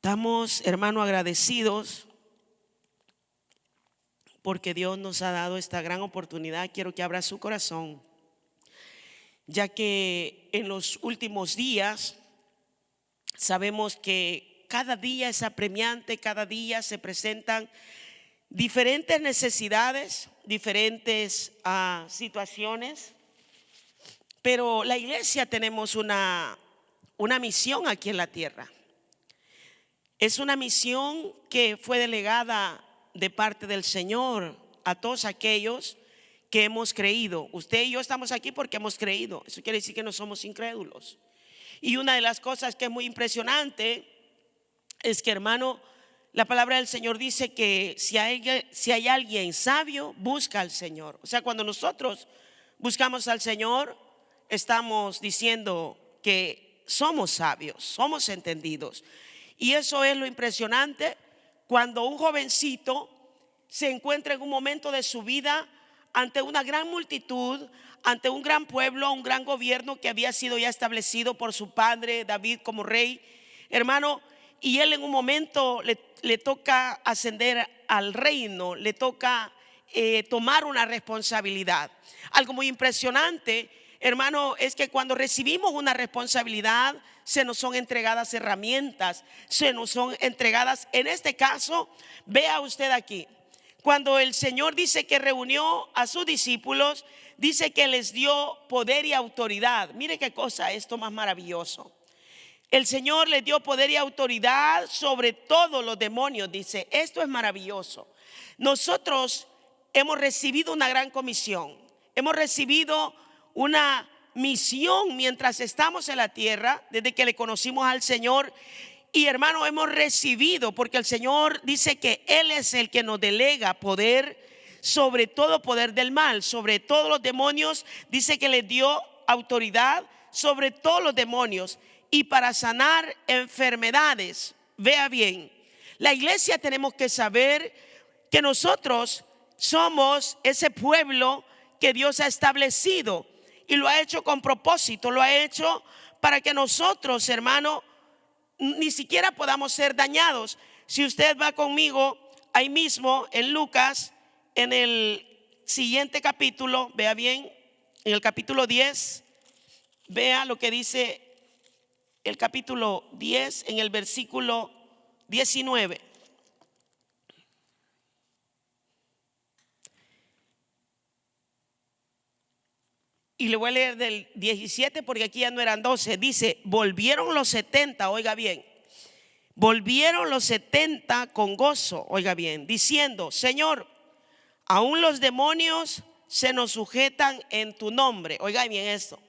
Estamos, hermano, agradecidos porque Dios nos ha dado esta gran oportunidad. Quiero que abra su corazón, ya que en los últimos días sabemos que cada día es apremiante, cada día se presentan diferentes necesidades, diferentes situaciones, pero la iglesia tenemos una misión aquí en la tierra. Es una misión que fue delegada de parte del Señor a todos aquellos que hemos creído. Usted y yo estamos aquí porque hemos creído. Eso quiere decir que no somos incrédulos. Y una de las cosas que es muy impresionante es que, hermano, la palabra del Señor dice que si hay alguien sabio, busca al Señor. O sea, cuando nosotros buscamos al Señor, estamos diciendo que somos sabios, somos entendidos. Y eso es lo impresionante cuando un jovencito se encuentra en un momento de su vida ante una gran multitud, ante un gran pueblo, un gran gobierno que había sido ya establecido por su padre David como rey, hermano, y él en un momento le toca ascender al reino, le toca tomar una responsabilidad. Algo muy impresionante, hermano, es que cuando recibimos una responsabilidad, se nos son entregadas herramientas, se nos son entregadas, en este caso, vea usted aquí, cuando el Señor dice que reunió a sus discípulos, dice que les dio poder y autoridad. Mire qué cosa, esto más maravilloso. El Señor les dio poder y autoridad sobre todos los demonios, dice. Esto es maravilloso. Nosotros hemos recibido una gran comisión, hemos recibido una misión mientras estamos en la tierra, desde que le conocimos al Señor. Y hermano, hemos recibido, porque el Señor dice que Él es el que nos delega poder sobre todo poder del mal, sobre todos los demonios. Dice que les dio autoridad sobre todos los demonios y para sanar enfermedades. Vea bien, la iglesia tenemos que saber que nosotros somos ese pueblo que Dios ha establecido y lo ha hecho con propósito, lo ha hecho para que nosotros, hermano, ni siquiera podamos ser dañados. Si usted va conmigo ahí mismo en Lucas, en el siguiente capítulo, vea bien, en el capítulo 10, vea lo que dice el capítulo 10 en el versículo 19. Y le voy a leer del 17 porque aquí ya no eran 12. Dice, volvieron los 70, oiga bien, volvieron los 70 con gozo, oiga bien, diciendo, Señor, aún los demonios se nos sujetan en tu nombre. Oiga bien esto.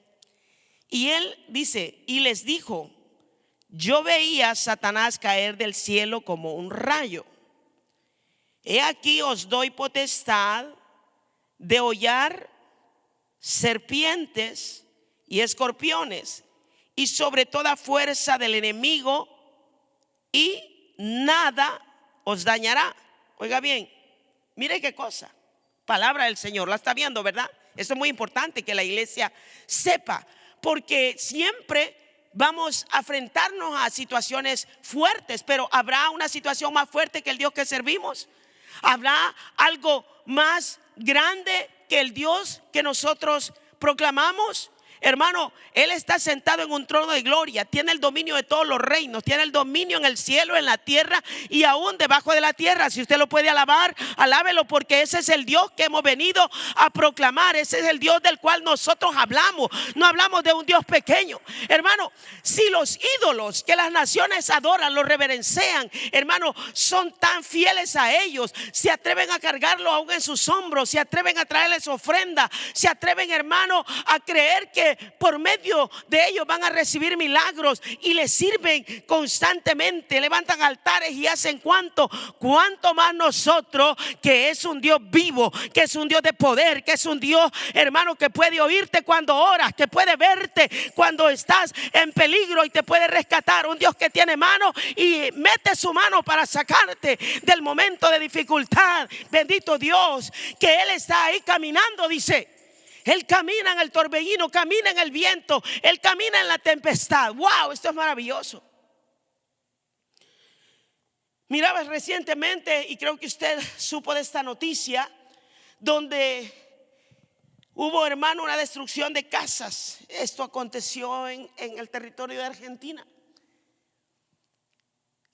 Y él dice, y les dijo, yo veía a Satanás caer del cielo como un rayo. He aquí os doy potestad de hollar serpientes y escorpiones y sobre toda fuerza del enemigo, y nada os dañará. Oiga bien, mire qué cosa, palabra del Señor, la está viendo, ¿verdad? Esto es muy importante que la iglesia sepa, porque siempre vamos a enfrentarnos a situaciones fuertes, pero habrá una situación más fuerte que el Dios que servimos. Habrá algo más grande que el Dios que nosotros proclamamos. Hermano, Él está sentado en un trono de gloria, tiene el dominio de todos los reinos, tiene el dominio en el cielo, en la tierra y aún debajo de la tierra. Si usted lo puede alabar, alábelo, porque ese es el Dios que hemos venido a proclamar. Ese es el Dios del cual nosotros hablamos. No hablamos de un Dios pequeño. Hermano, si los ídolos que las naciones adoran, los reverencian, hermano, son tan fieles a ellos, se atreven a cargarlo aún en sus hombros, se atreven a traerles ofrenda, se atreven, hermano, a creer que por medio de ellos van a recibir milagros y les sirven constantemente, levantan altares y hacen cuanto más nosotros, que es un Dios vivo, que es un Dios de poder, que es un Dios, hermano, que puede oírte cuando oras, que puede verte cuando estás en peligro y te puede rescatar. Un Dios que tiene mano y mete su mano para sacarte del momento de dificultad. Bendito Dios, que Él está ahí caminando, dice. Él camina en el torbellino, camina en el viento, Él camina en la tempestad. Wow, esto es maravilloso. Miraba recientemente, y creo que usted supo de esta noticia, donde hubo, hermano, una destrucción de casas. Esto aconteció en el territorio de Argentina.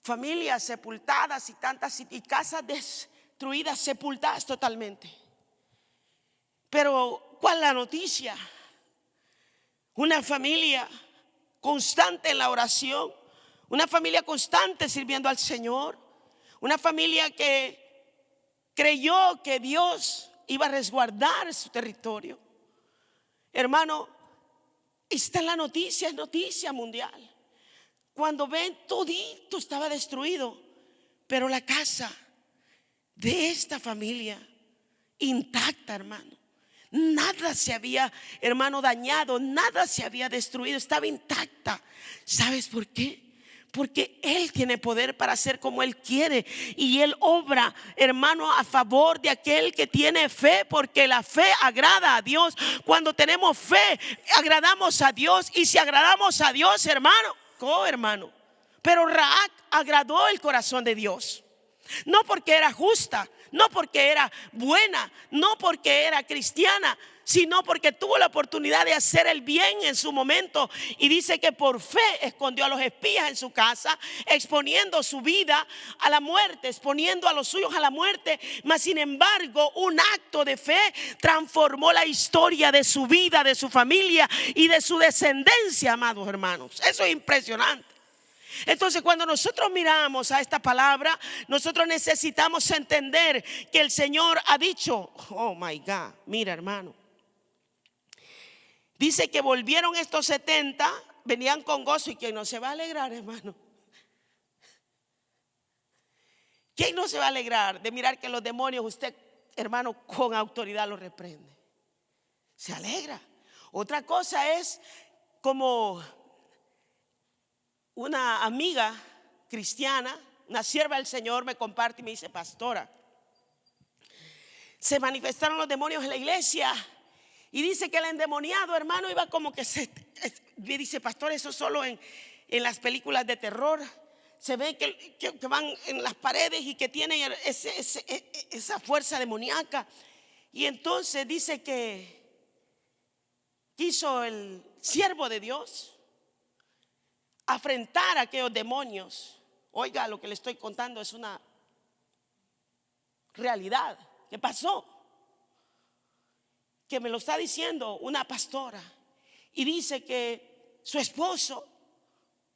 Familias sepultadas y tantas, y casas destruidas, sepultadas totalmente. Pero ¿cuál es la noticia? Una familia constante en la oración, una familia constante sirviendo al Señor, una familia que creyó que Dios iba a resguardar su territorio. Hermano, está en la noticia, es noticia mundial. Cuando ven, todito estaba destruido, pero la casa de esta familia intacta, hermano. Nada se había, hermano, dañado, nada se había destruido, estaba intacta. ¿Sabes por qué? Porque Él tiene poder para hacer como Él quiere, y Él obra, hermano, a favor de aquel que tiene fe, porque la fe agrada a Dios. Cuando tenemos fe, agradamos a Dios, y si agradamos a Dios, hermano, pero Rahab agradó el corazón de Dios. No porque era justa, no porque era buena, no porque era cristiana, sino porque tuvo la oportunidad de hacer el bien en su momento. Y dice que por fe escondió a los espías en su casa, exponiendo su vida a la muerte, exponiendo a los suyos a la muerte. Mas sin embargo, un acto de fe transformó la historia de su vida, de su familia y de su descendencia, amados hermanos. Eso es impresionante. Entonces, cuando nosotros miramos a esta palabra, nosotros necesitamos entender que el Señor ha dicho, oh my God, mira, hermano, dice que volvieron estos 70, venían con gozo. ¿Y quién no se va a alegrar, hermano? ¿Quién no se va a alegrar de mirar que los demonios, usted, hermano, con autoridad los reprende? Se alegra. Otra cosa es como una amiga cristiana, una sierva del Señor, me comparte y me dice: pastora, se manifestaron los demonios en la iglesia. Y dice que el endemoniado, hermano, iba como que me dice: pastor, eso solo en las películas de terror se ve que van en las paredes y que tienen esa fuerza demoníaca. Y entonces dice que quiso el siervo de Dios afrentar a aquellos demonios. Oiga, lo que le estoy contando es una realidad que pasó, que me lo está diciendo una pastora. Y dice que su esposo,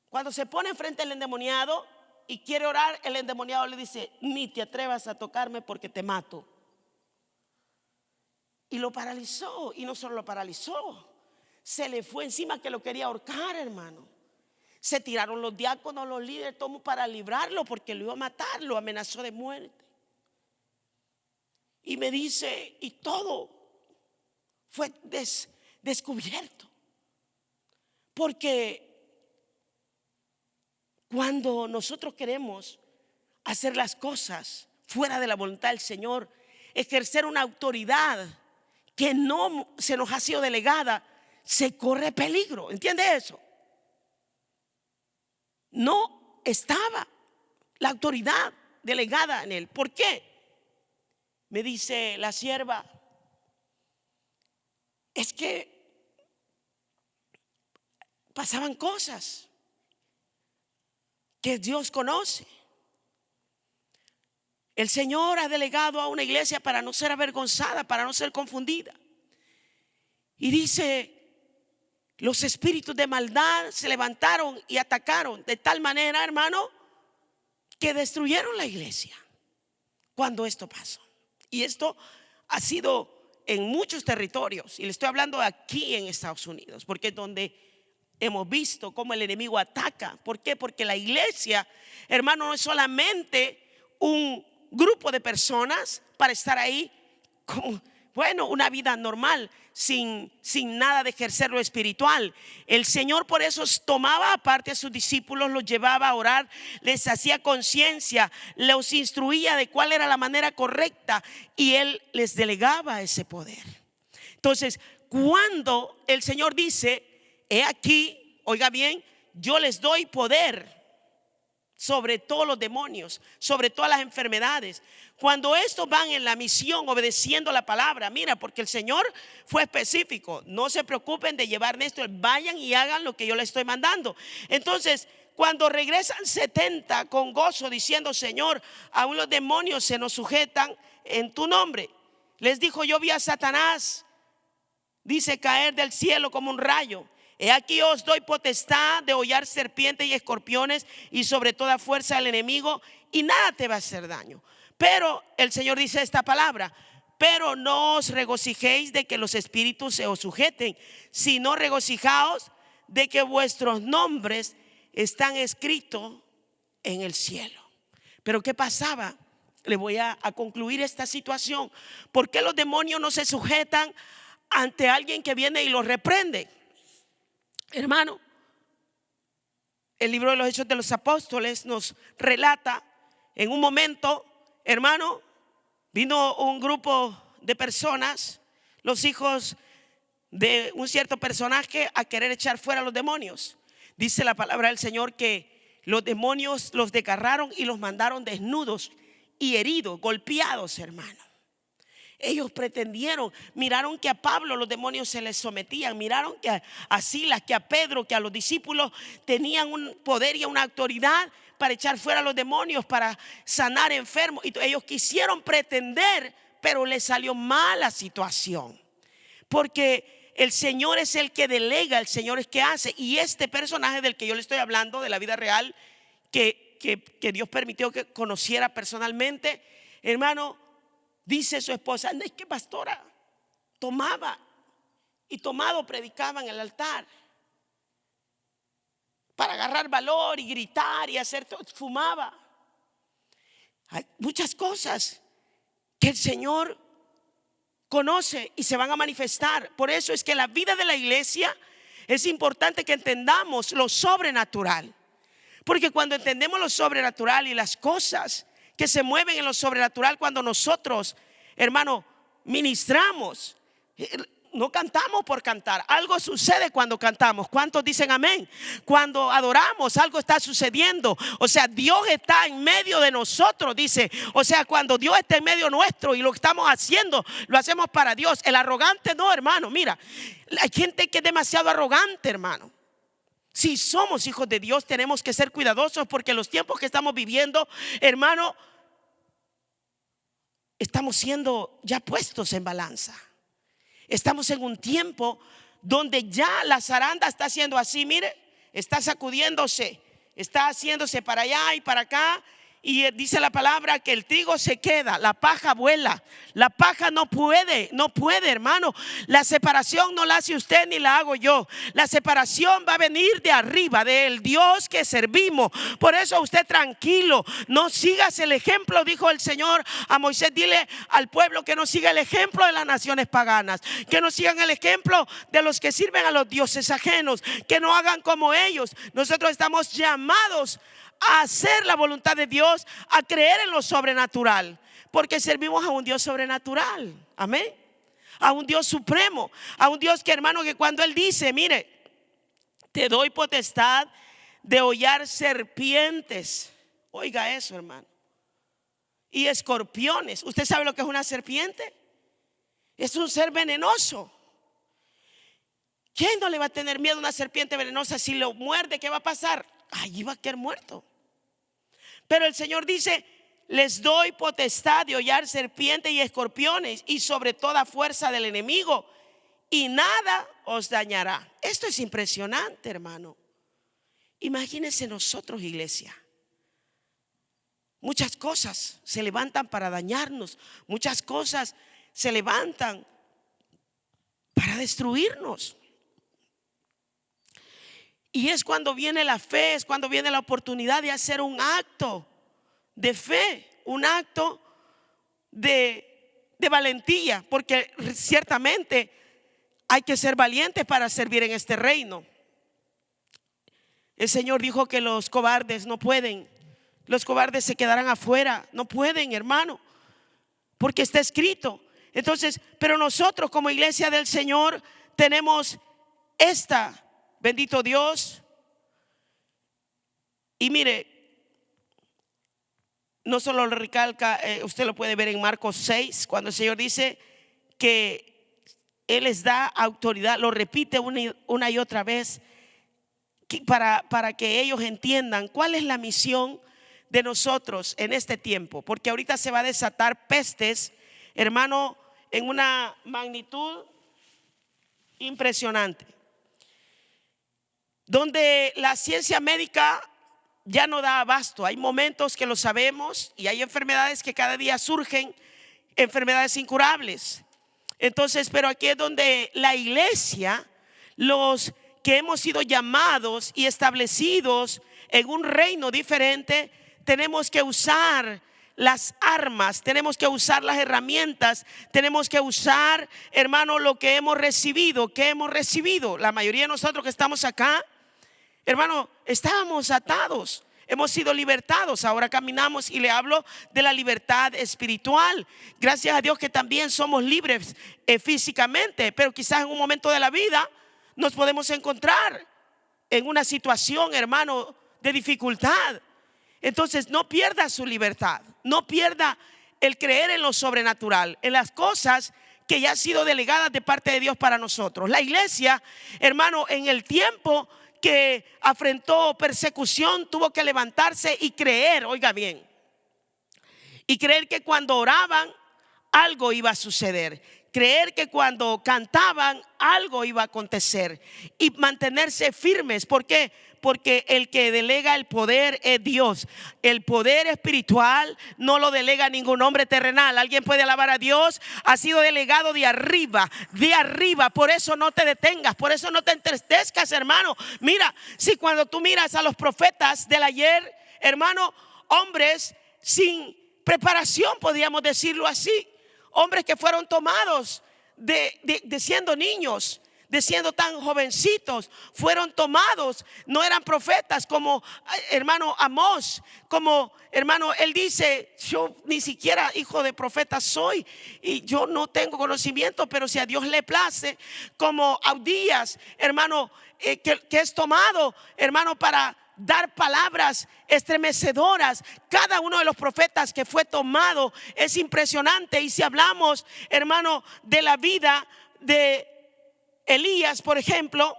cuando se pone enfrente del endemoniado y quiere orar, el endemoniado le dice: ni te atrevas a tocarme porque te mato. Y lo paralizó. Y no solo lo paralizó, se le fue encima, que lo quería ahorcar, hermano. Se tiraron los diáconos, los líderes, todo para librarlo, porque lo iba a matar, lo amenazó de muerte. Y me dice, y todo fue descubierto. Porque cuando nosotros queremos hacer las cosas fuera de la voluntad del Señor, ejercer una autoridad que no se nos ha sido delegada, se corre peligro. ¿Entiende eso? No estaba la autoridad delegada en él. ¿Por qué? Me dice la sierva: es que pasaban cosas que Dios conoce. El Señor ha delegado a una iglesia para no ser avergonzada, para no ser confundida. Y dice: los espíritus de maldad se levantaron y atacaron de tal manera, hermano, que destruyeron la iglesia cuando esto pasó. Y esto ha sido en muchos territorios, y le estoy hablando aquí en Estados Unidos, porque es donde hemos visto cómo el enemigo ataca. ¿Por qué? Porque la iglesia, hermano, no es solamente un grupo de personas para estar ahí como, bueno, una vida normal, sin nada de ejercer lo espiritual. El Señor por eso tomaba aparte a sus discípulos, los llevaba a orar, les hacía conciencia, los instruía de cuál era la manera correcta, y Él les delegaba ese poder. Entonces, cuando el Señor dice: he aquí, oiga bien, yo les doy poder sobre todos los demonios, sobre todas las enfermedades. Cuando estos van en la misión obedeciendo la palabra, mira, porque el Señor fue específico, no se preocupen de llevar esto, vayan y hagan lo que yo les estoy mandando. Entonces, cuando regresan 70 con gozo diciendo: Señor, aún los demonios se nos sujetan en tu nombre. Les dijo: yo vi a Satanás, dice, caer del cielo como un rayo. He aquí os doy potestad de hollar serpientes y escorpiones y sobre toda fuerza del enemigo, y nada te va a hacer daño. Pero el Señor dice esta palabra: pero no os regocijéis de que los espíritus se os sujeten, sino regocijaos de que vuestros nombres están escritos en el cielo. Pero ¿qué pasaba? Le voy a concluir esta situación. ¿Por qué los demonios no se sujetan ante alguien que viene y los reprende? Hermano, el libro de los Hechos de los Apóstoles nos relata en un momento, hermano, vino un grupo de personas, los hijos de un cierto personaje, a querer echar fuera a los demonios. Dice la palabra del Señor que los demonios los desgarraron y los mandaron desnudos y heridos, golpeados, hermano. Ellos pretendieron, miraron que a Pablo los demonios se les sometían, miraron que a Silas, que a Pedro, que a los discípulos tenían un poder y una autoridad para echar fuera a los demonios, para sanar enfermos. Y ellos quisieron pretender, pero les salió mala situación, porque el Señor es el que delega, el Señor es el que hace. Y este personaje del que yo le estoy hablando, de la vida real, que Dios permitió que conociera personalmente, hermano, dice su esposa: es que pastora, tomaba y tomado predicaba en el altar para agarrar valor y gritar y hacer todo, fumaba. Hay muchas cosas que el Señor conoce y se van a manifestar. Por eso es que la vida de la iglesia es importante que entendamos lo sobrenatural, porque cuando entendemos lo sobrenatural y las cosas que se mueven en lo sobrenatural, cuando nosotros, hermano, ministramos, no cantamos por cantar, algo sucede cuando cantamos. ¿Cuántos dicen amén? Cuando adoramos, algo está sucediendo. O sea, Dios está en medio de nosotros, dice. O sea, cuando Dios está en medio nuestro y lo que estamos haciendo, lo hacemos para Dios. El arrogante no, hermano. Mira, hay gente que es demasiado arrogante, hermano. Si somos hijos de Dios, tenemos que ser cuidadosos, porque los tiempos que estamos viviendo, hermano, estamos siendo ya puestos en balanza. Estamos en un tiempo donde ya la zaranda está haciendo así, mire, está sacudiéndose, está haciéndose para allá y para acá. Y dice la palabra que el trigo se queda, la paja vuela. La paja no puede, hermano. La separación no la hace usted ni la hago yo. La separación va a venir de arriba, del Dios que servimos. Por eso usted tranquilo, no sigas el ejemplo, dijo el Señor a Moisés: dile al pueblo que no siga el ejemplo de las naciones paganas, que no sigan el ejemplo de los que sirven a los dioses ajenos, que no hagan como ellos. Nosotros estamos llamados a hacer la voluntad de Dios, a creer en lo sobrenatural, porque servimos a un Dios sobrenatural, amén, a un Dios supremo, a un Dios que, hermano, que cuando Él dice: mire, te doy potestad de hollar serpientes, oiga eso, hermano, y escorpiones. ¿Usted sabe lo que es una serpiente? Es un ser venenoso. ¿Quién no le va a tener miedo a una serpiente venenosa? Si lo muerde, ¿qué va a pasar? Allí va a quedar muerto. Pero el Señor dice: les doy potestad de hollar serpientes y escorpiones y sobre toda fuerza del enemigo, y nada os dañará. Esto es impresionante, hermano. Imagínense nosotros, iglesia. Muchas cosas se levantan para dañarnos, muchas cosas se levantan para destruirnos. Y es cuando viene la fe, es cuando viene la oportunidad de hacer un acto de fe, un acto de valentía, porque ciertamente hay que ser valientes para servir en este reino. El Señor dijo que los cobardes no pueden, los cobardes se quedarán afuera, no pueden, hermano, porque está escrito. Entonces, pero nosotros como iglesia del Señor tenemos esta, bendito Dios. Y mire, no solo lo recalca, usted lo puede ver en Marcos 6, cuando el Señor dice que Él les da autoridad, lo repite una y otra vez para que ellos entiendan cuál es la misión de nosotros en este tiempo, porque ahorita se va a desatar pestes, hermano, en una magnitud impresionante, donde la ciencia médica ya no da abasto. Hay momentos que lo sabemos y hay enfermedades que cada día surgen, enfermedades incurables. Entonces, pero aquí es donde la iglesia, los que hemos sido llamados y establecidos en un reino diferente, tenemos que usar las armas, tenemos que usar las herramientas, tenemos que usar, hermano, lo que hemos recibido. ¿Qué hemos recibido? La mayoría de nosotros que estamos acá, hermano, estábamos atados, hemos sido libertados, ahora caminamos, y le hablo de la libertad espiritual. Gracias a Dios que también somos libres físicamente, pero quizás en un momento de la vida nos podemos encontrar en una situación, hermano, de dificultad. Entonces no pierda su libertad, no pierda el creer en lo sobrenatural, en las cosas que ya han sido delegadas de parte de Dios para nosotros. La iglesia, hermano, en el tiempo que afrontó persecución, tuvo que levantarse y creer, oiga bien, y creer que cuando oraban algo iba a suceder, creer que cuando cantaban algo iba a acontecer, y mantenerse firmes. ¿Por qué? Porque el que delega el poder es Dios. El poder espiritual no lo delega ningún hombre terrenal. ¿Alguien puede alabar a Dios? Ha sido delegado de arriba, de arriba. Por eso no te detengas, por eso no te entristezcas, hermano. Mira, si cuando tú miras a los profetas del ayer, hermano, hombres sin preparación, podríamos decirlo así, hombres que fueron tomados de siendo niños, de siendo tan jovencitos, fueron tomados, no eran profetas como hermano Amós, como hermano, él dice: yo ni siquiera hijo de profeta soy y yo no tengo conocimiento, pero si a Dios le place. Como Abdías, hermano, que es tomado, hermano, para dar palabras estremecedoras. Cada uno de los profetas que fue tomado es impresionante. Y si hablamos, hermano, de la vida de Elías, por ejemplo,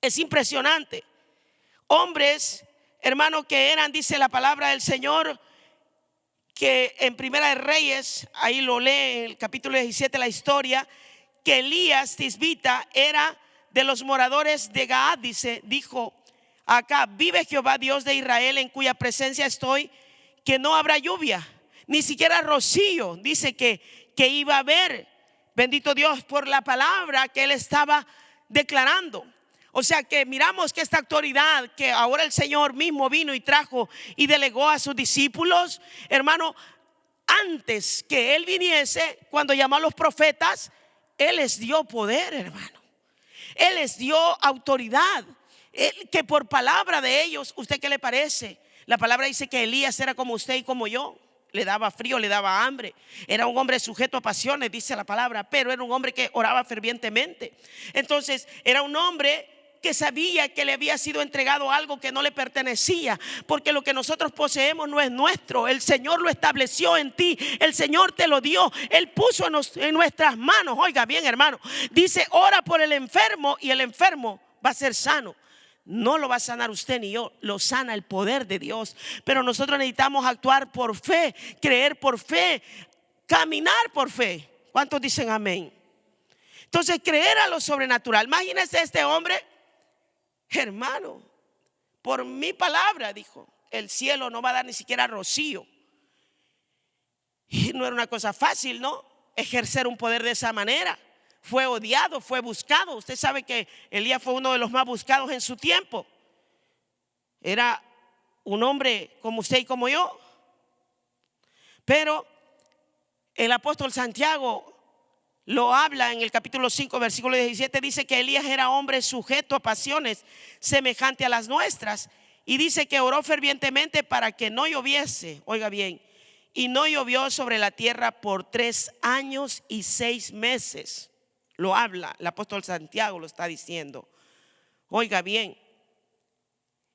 es impresionante. Hombres, hermano, que eran, dice la palabra del Señor, que en Primera de Reyes, ahí lo lee en el capítulo 17 la historia, que Elías Tisbita era de los moradores de Gaad. Dijo acá: vive Jehová Dios de Israel, en cuya presencia estoy, que no habrá lluvia, ni siquiera rocío. Dice que iba a haber. Bendito Dios por la palabra que él estaba declarando. O sea que miramos que esta autoridad que ahora el Señor mismo vino y trajo y delegó a sus discípulos, hermano, antes que él viniese, cuando llamó a los profetas, él les dio poder, hermano. Él les dio autoridad, que por palabra de ellos, ¿usted qué le parece? La palabra dice que Elías era como usted y como yo. Le daba frío, le daba hambre. Era un hombre sujeto a pasiones, dice la palabra, pero era un hombre que oraba fervientemente. Entonces era un hombre que sabía que le había sido entregado algo que no le pertenecía, porque lo que nosotros poseemos no es nuestro. El Señor lo estableció en ti, el Señor te lo dio, Él puso en nuestras manos. Oiga bien, hermano, dice: ora por el enfermo y el enfermo va a ser sano. No lo va a sanar usted ni yo, lo sana el poder de Dios. Pero nosotros necesitamos actuar por fe, creer por fe, caminar por fe. ¿Cuántos dicen amén? Entonces, creer a lo sobrenatural. Imagínense este hombre, hermano, por mi palabra, dijo, el cielo no va a dar ni siquiera rocío. Y no era una cosa fácil, ¿no? Ejercer un poder de esa manera. Fue odiado, fue buscado. Usted sabe que Elías fue uno de los más buscados en su tiempo. Era un hombre como usted y como yo. Pero el apóstol Santiago lo habla en el capítulo 5, versículo 17. Dice que Elías era hombre sujeto a pasiones semejante a las nuestras. Y dice que oró fervientemente para que no lloviese. Oiga bien, y no llovió sobre la tierra por 3 años y 6 meses. Lo habla, el apóstol Santiago lo está diciendo. Oiga bien.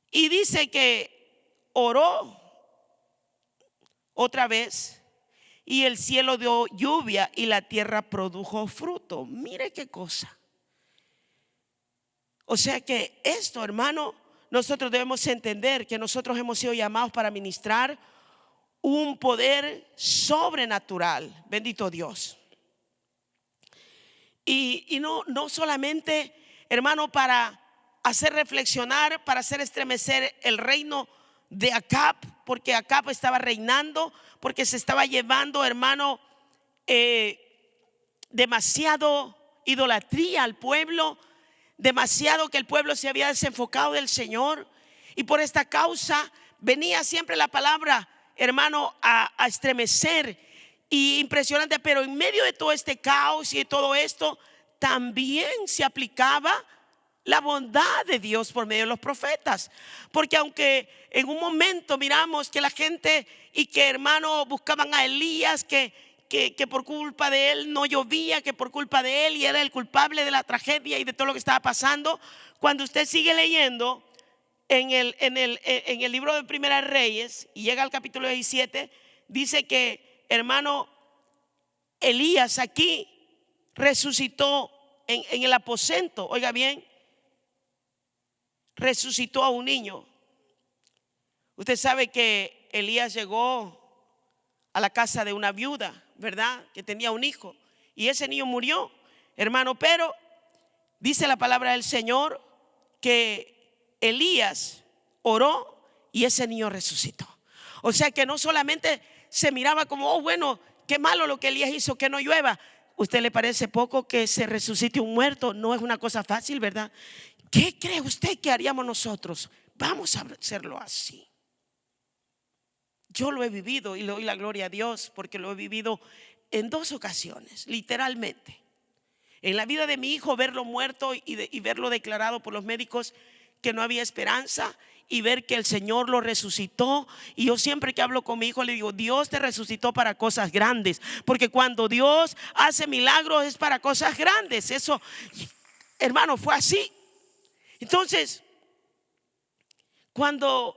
Y dice que oró otra vez, y el cielo dio lluvia y la tierra produjo fruto. Mire qué cosa. O sea que esto, hermano, nosotros debemos entender que nosotros hemos sido llamados para ministrar un poder sobrenatural. Bendito Dios. Y no solamente, hermano, para hacer reflexionar, para hacer estremecer el reino de Acab, porque Acab estaba reinando, porque se estaba llevando, hermano, demasiado idolatría al pueblo, demasiado que el pueblo se había desenfocado del Señor. Y por esta causa venía siempre la palabra, hermano, a estremecer. Y impresionante, pero en medio de todo este caos y de todo esto, también se aplicaba la bondad de Dios por medio de los profetas. Porque aunque en un momento miramos que la gente y que, hermano, buscaban a Elías, que por culpa de él no llovía, que por culpa de él y era el culpable de la tragedia y de todo lo que estaba pasando, cuando usted sigue leyendo en el libro de Primera Reyes y llega al capítulo 17, dice que, hermano, Elías aquí resucitó en el aposento, oiga bien, resucitó a un niño. Usted sabe que Elías llegó a la casa de una viuda, ¿verdad? Que tenía un hijo y ese niño murió, hermano, pero dice la palabra del Señor que Elías oró y ese niño resucitó. O sea que no solamente se miraba como, oh, bueno, qué malo lo que Elías hizo, que no llueva. ¿Usted le parece poco que se resucite un muerto? No es una cosa fácil, ¿verdad? ¿Qué cree usted que haríamos nosotros? Vamos a hacerlo así. Yo lo he vivido y le doy la gloria a Dios porque lo he vivido en 2 ocasiones, literalmente. En la vida de mi hijo, verlo muerto y verlo declarado por los médicos que no había esperanza, y ver que el Señor lo resucitó. Y yo siempre que hablo con mi hijo le digo, Dios te resucitó para cosas grandes, porque cuando Dios hace milagros es para cosas grandes. Eso, hermano, fue así. Entonces, cuando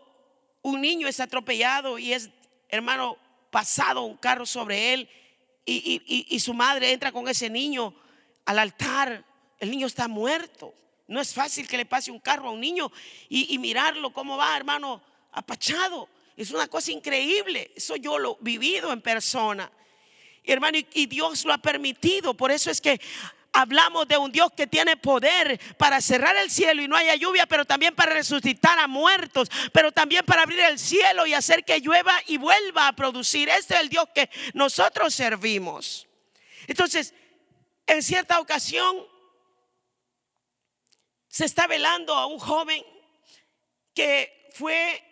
un niño es atropellado y es, hermano, pasado un carro sobre él y su madre entra con ese niño al altar, el niño está muerto. No es fácil que le pase un carro a un niño y mirarlo cómo va, hermano, apachado. Es una cosa increíble. Eso yo lo he vivido en persona, hermano, y Dios lo ha permitido. Por eso es que hablamos de un Dios que tiene poder para cerrar el cielo y no haya lluvia, pero también para resucitar a muertos, pero también para abrir el cielo y hacer que llueva y vuelva a producir. Este es el Dios que nosotros servimos. Entonces, en cierta ocasión se está velando a un joven que fue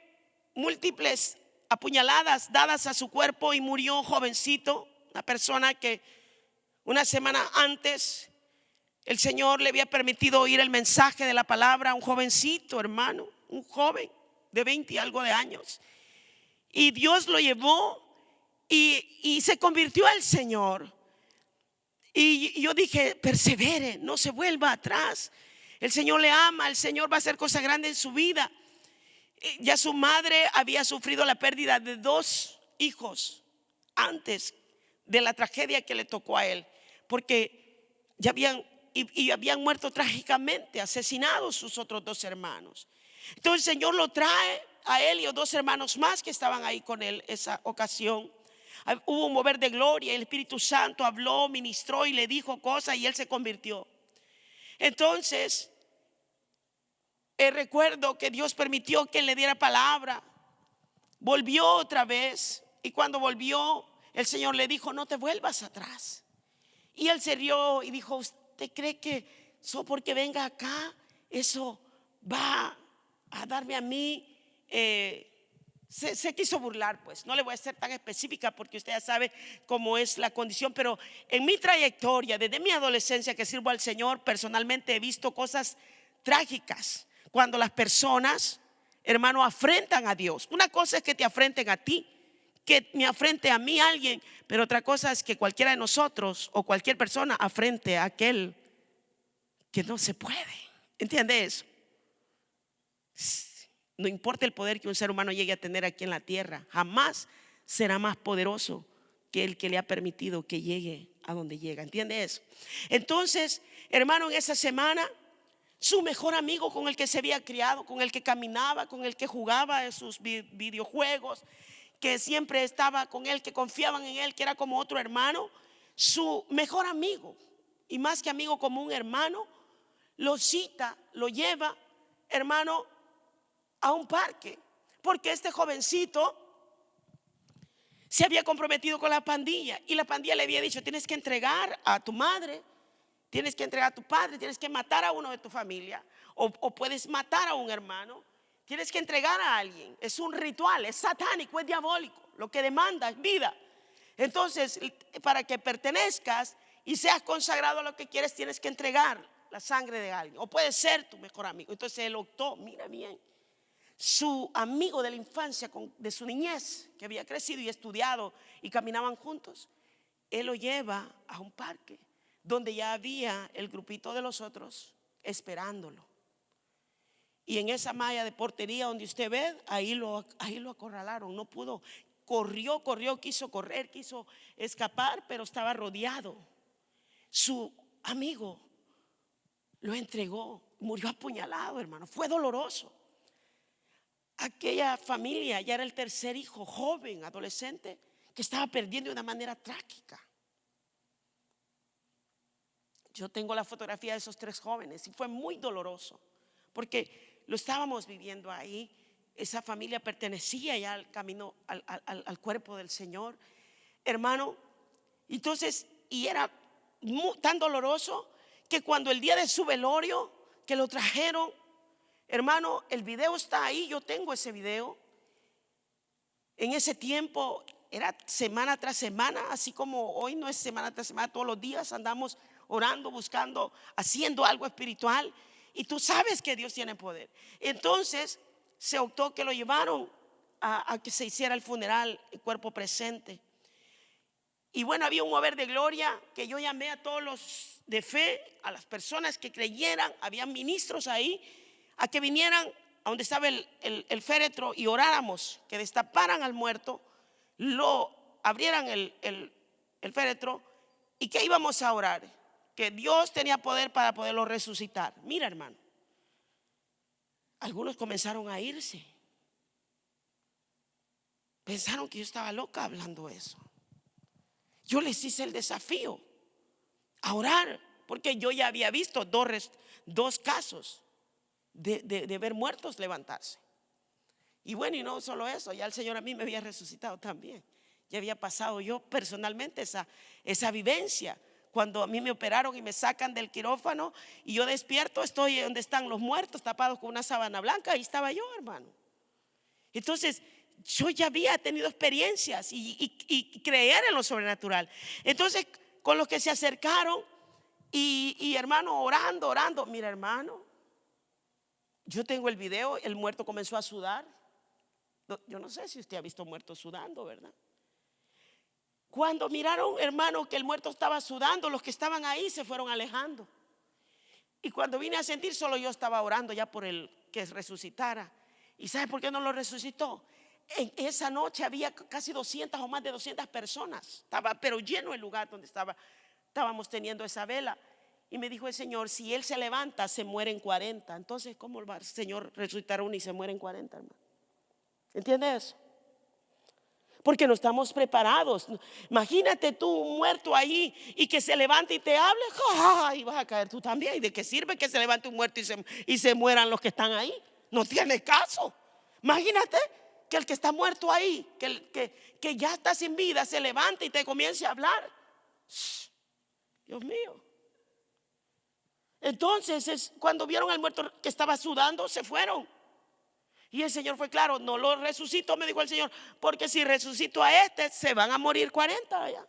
múltiples apuñaladas dadas a su cuerpo y murió jovencito. Una persona que una semana antes el Señor le había permitido oír el mensaje de la palabra a un jovencito, hermano, un joven de 20 y algo de años. Y Dios lo llevó y se convirtió al Señor. Y yo dije, persevere, no se vuelva atrás. El Señor le ama, el Señor va a hacer cosas grandes en su vida. Ya su madre había sufrido la pérdida de 2 hijos antes de la tragedia que le tocó a él, porque ya habían muerto trágicamente, asesinados sus otros 2 hermanos. Entonces el Señor lo trae a él y a 2 hermanos más que estaban ahí con él esa ocasión. Hubo un mover de gloria, el Espíritu Santo habló, ministró y le dijo cosas y él se convirtió. Entonces recuerdo que Dios permitió que él le diera palabra. Volvió otra vez y cuando volvió el Señor le dijo, no te vuelvas atrás. Y él se rió y dijo, ¿usted cree que solo porque venga acá eso va a darme a mí? Se quiso burlar, pues. No le voy a ser tan específica porque usted ya sabe cómo es la condición, pero en mi trayectoria, desde mi adolescencia que sirvo al Señor, personalmente he visto cosas trágicas cuando las personas, hermano, afrentan a Dios. Una cosa es que te afrenten a ti, que me afrente a mí alguien, pero otra cosa es que cualquiera de nosotros o cualquier persona afrente a aquel que no se puede. ¿Entiende eso? No importa el poder que un ser humano llegue a tener aquí en la tierra, jamás será más poderoso que el que le ha permitido que llegue a donde llega. ¿Entiende eso? Entonces, hermano, en esa semana, su mejor amigo con el que se había criado, con el que caminaba, con el que jugaba en sus videojuegos, que siempre estaba con él, que confiaban en él, que era como otro hermano, su mejor amigo, y más que amigo, como un hermano, lo cita, lo lleva, hermano, a un parque, porque este jovencito se había comprometido con la pandilla, y la pandilla le había dicho: tienes que entregar a tu madre, tienes que entregar a tu padre, tienes que matar a uno de tu familia, o puedes matar a un hermano, tienes que entregar a alguien. Es un ritual, es satánico, es diabólico, lo que demanda es vida. Entonces, para que pertenezcas y seas consagrado a lo que quieres, tienes que entregar la sangre de alguien, o puede ser tu mejor amigo. Entonces él optó, mira bien, su amigo de la infancia, de su niñez, que había crecido y estudiado y caminaban juntos, él lo lleva a un parque donde ya había el grupito de los otros esperándolo. Y en esa malla de portería donde usted ve, ahí lo acorralaron. No pudo, corrió, quiso correr, quiso escapar, pero estaba rodeado. Su amigo lo entregó, murió apuñalado, hermano. Fue doloroso. Aquella familia ya era el tercer hijo, joven, adolescente, que estaba perdiendo de una manera trágica. Yo tengo la fotografía de esos 3 jóvenes y fue muy doloroso, porque lo estábamos viviendo ahí. Esa familia pertenecía ya al camino, al cuerpo del Señor, hermano. Entonces, y era tan doloroso que cuando el día de su velorio, que lo trajeron, hermano, el video está ahí, yo tengo ese video. En ese tiempo era semana tras semana, así como hoy no es semana tras semana, todos los días andamos orando, buscando, haciendo algo espiritual, y tú sabes que Dios tiene poder. Entonces se optó que lo llevaron a que se hiciera el funeral, el cuerpo presente. Y bueno, había un mover de gloria que yo llamé a todos los de fe, a las personas que creyeran, había ministros ahí, a que vinieran a donde estaba el féretro y oráramos, que destaparan al muerto, lo abrieran el féretro, y que íbamos a orar, que Dios tenía poder para poderlo resucitar. Mira, hermano, algunos comenzaron a irse, pensaron que yo estaba loca hablando eso. Yo les hice el desafío a orar, porque yo ya había visto 2 casos de ver muertos levantarse. Y bueno, y no solo eso, ya el Señor a mí me había resucitado también. Ya había pasado yo personalmente esa vivencia. Cuando a mí me operaron y me sacan del quirófano y yo despierto, estoy donde están los muertos, tapados con una sábana blanca. Ahí estaba yo, hermano. Entonces yo ya había tenido experiencias y creer en lo sobrenatural. Entonces, con los que se acercaron y hermano, orando, mira, hermano, yo tengo el video. El muerto comenzó a sudar. Yo no sé si usted ha visto muertos sudando, ¿verdad? Cuando miraron, hermano, que el muerto estaba sudando, los que estaban ahí se fueron alejando. Y cuando vine a sentir, solo yo estaba orando ya por el que resucitara. ¿Y sabe por qué no lo resucitó? En esa noche había casi 200 o más de 200 personas. Estaba pero lleno el lugar donde estábamos teniendo esa vela. Y me dijo el Señor: si Él se levanta, se mueren 40. Entonces, ¿cómo va el Señor resucitar uno y se mueren 40, hermano? ¿Entiendes eso? Porque no estamos preparados. Imagínate tú un muerto ahí y que se levante y te hable, y vas a caer tú también. ¿Y de qué sirve que se levante un muerto y se mueran los que están ahí? No tiene caso. Imagínate que el que está muerto ahí, que ya está sin vida, se levante y te comience a hablar. Dios mío. Entonces, cuando vieron al muerto que estaba sudando, se fueron. Y el Señor fue claro: no lo resucito, me dijo el Señor, porque si resucito a este, se van a morir 40 allá.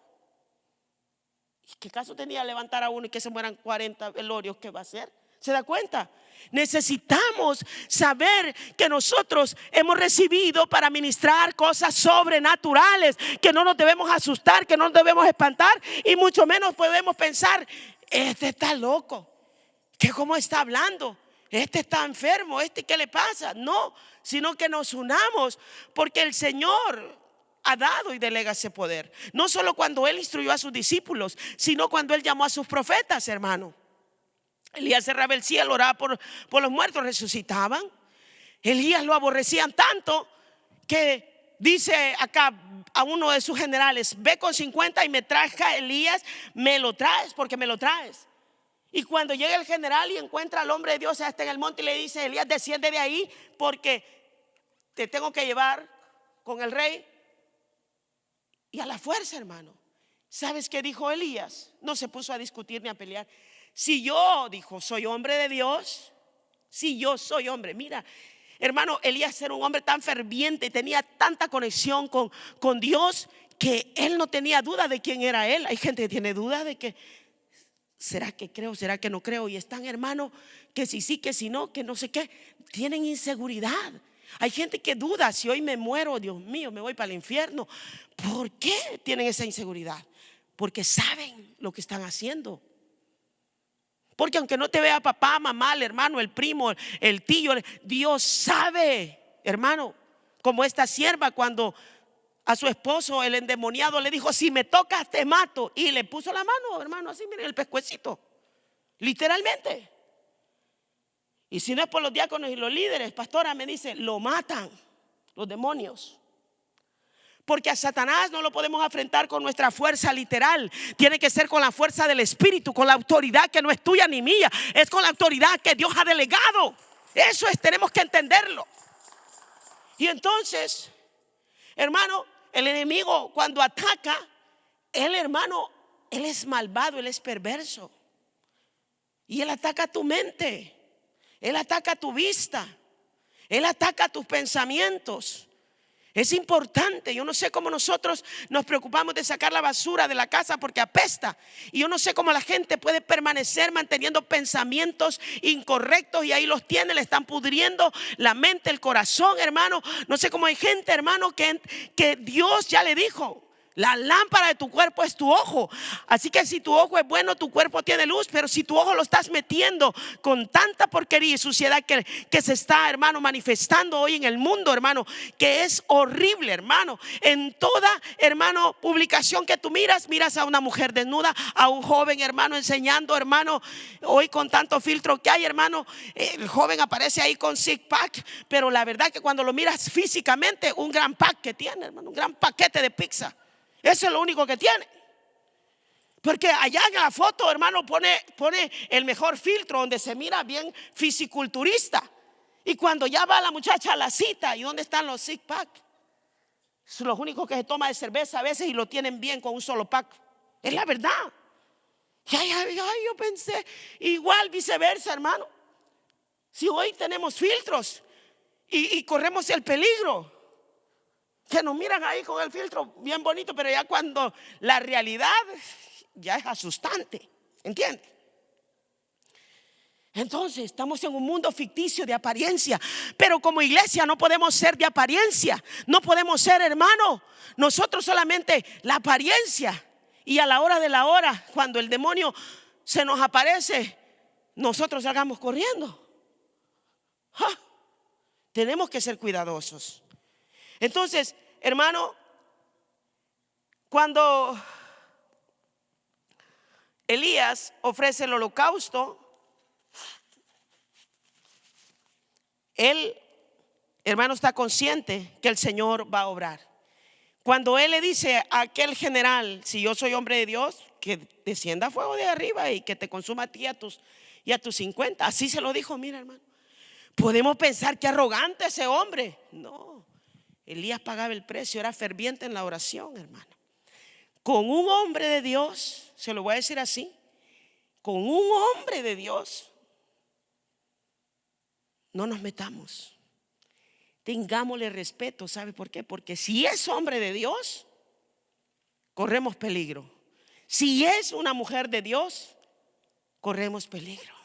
¿Y qué caso tenía levantar a uno y que se mueran 40 velorios? ¿Qué va a hacer? ¿Se da cuenta? Necesitamos saber que nosotros hemos recibido para ministrar cosas sobrenaturales, que no nos debemos asustar, que no nos debemos espantar, y mucho menos podemos pensar: este está loco, que cómo está hablando, este está enfermo, este qué le pasa. No, sino que nos unamos, porque el Señor ha dado y delega ese poder. No solo cuando Él instruyó a sus discípulos, sino cuando Él llamó a sus profetas, hermano. Elías cerraba el cielo, oraba por los muertos, resucitaban. Elías lo aborrecían tanto que dice acá a uno de sus generales: ve con 50 y me traes a Elías, me lo traes porque me lo traes. Y cuando llega el general y encuentra al hombre de Dios hasta en el monte y le dice: Elías, desciende de ahí porque te tengo que llevar con el rey. Y a la fuerza, hermano. ¿Sabes qué dijo Elías? No se puso a discutir ni a pelear. Si yo, dijo, soy hombre de Dios, si yo soy hombre. Mira, hermano, Elías era un hombre tan ferviente y tenía tanta conexión con Dios que él no tenía duda de quién era él. Hay gente que tiene duda de que ¿será que creo? ¿Será que no creo? Y están, hermano, que si sí, que si no, que no sé qué. Tienen inseguridad. Hay gente que duda: si hoy me muero, Dios mío, me voy para el infierno. ¿Por qué tienen esa inseguridad? Porque saben lo que están haciendo. Porque aunque no te vea papá, mamá, el hermano, el primo, el tío, Dios sabe, hermano. Como esta sierva cuando a su esposo el endemoniado le dijo: si me tocas te mato. Y le puso la mano, hermano, así, miren, el pescuecito, literalmente. Y si no es por los diáconos y los líderes, pastora, me dice, lo matan los demonios. Porque a Satanás no lo podemos enfrentar con nuestra fuerza literal. Tiene que ser con la fuerza del Espíritu, con la autoridad que no es tuya ni mía, es con la autoridad que Dios ha delegado. Eso es, tenemos que entenderlo. Y entonces, hermano, el enemigo cuando ataca, él, hermano, él es malvado, él es perverso. Y él ataca tu mente, él ataca tu vista, él ataca tus pensamientos. Es importante. Yo no sé cómo nosotros nos preocupamos de sacar la basura de la casa porque apesta. Y yo no sé cómo la gente puede permanecer manteniendo pensamientos incorrectos y ahí los tiene, le están pudriendo la mente, el corazón, hermano. No sé cómo hay gente, hermano, que Dios ya le dijo: la lámpara de tu cuerpo es tu ojo. Así que si tu ojo es bueno, tu cuerpo tiene luz. Pero si tu ojo lo estás metiendo con tanta porquería y suciedad que se está, hermano, manifestando hoy en el mundo, hermano, que es horrible, hermano. En toda, hermano, publicación que tú miras a una mujer desnuda, a un joven, hermano, enseñando, hermano. Hoy con tanto filtro que hay, hermano, el joven aparece ahí con six pack. Pero la verdad que cuando lo miras físicamente, un gran pack que tiene, hermano, un gran paquete de pizza. Eso es lo único que tiene. Porque allá en la foto, hermano, pone el mejor filtro donde se mira bien fisiculturista. Y cuando ya va la muchacha a la cita, ¿y dónde están los six pack? Son los únicos que se toma de cerveza a veces y lo tienen bien con un solo pack. Es la verdad. Yo pensé igual, viceversa, hermano. Si hoy tenemos filtros y corremos el peligro que nos miran ahí con el filtro bien bonito, pero ya cuando la realidad ya es asustante, ¿entiendes? Entonces estamos en un mundo ficticio de apariencia, pero como iglesia no podemos ser de apariencia. No podemos ser, hermano, nosotros solamente la apariencia. Y a la hora de la hora, cuando el demonio se nos aparece, nosotros salgamos corriendo. Tenemos que ser cuidadosos. Entonces, hermano, cuando Elías ofrece el holocausto, él, hermano, está consciente que el Señor va a obrar. Cuando él le dice a aquel general: si yo soy hombre de Dios, que descienda fuego de arriba y que te consuma a ti y a tus 50. Así se lo dijo. Mira, hermano, podemos pensar que arrogante ese hombre. No, Elías pagaba el precio, era ferviente en la oración, hermano. Con un hombre de Dios, se lo voy a decir así, con un hombre de Dios no nos metamos. Tengámosle respeto. ¿Sabe por qué? Porque si es hombre de Dios, corremos peligro. Si es una mujer de Dios, corremos peligro,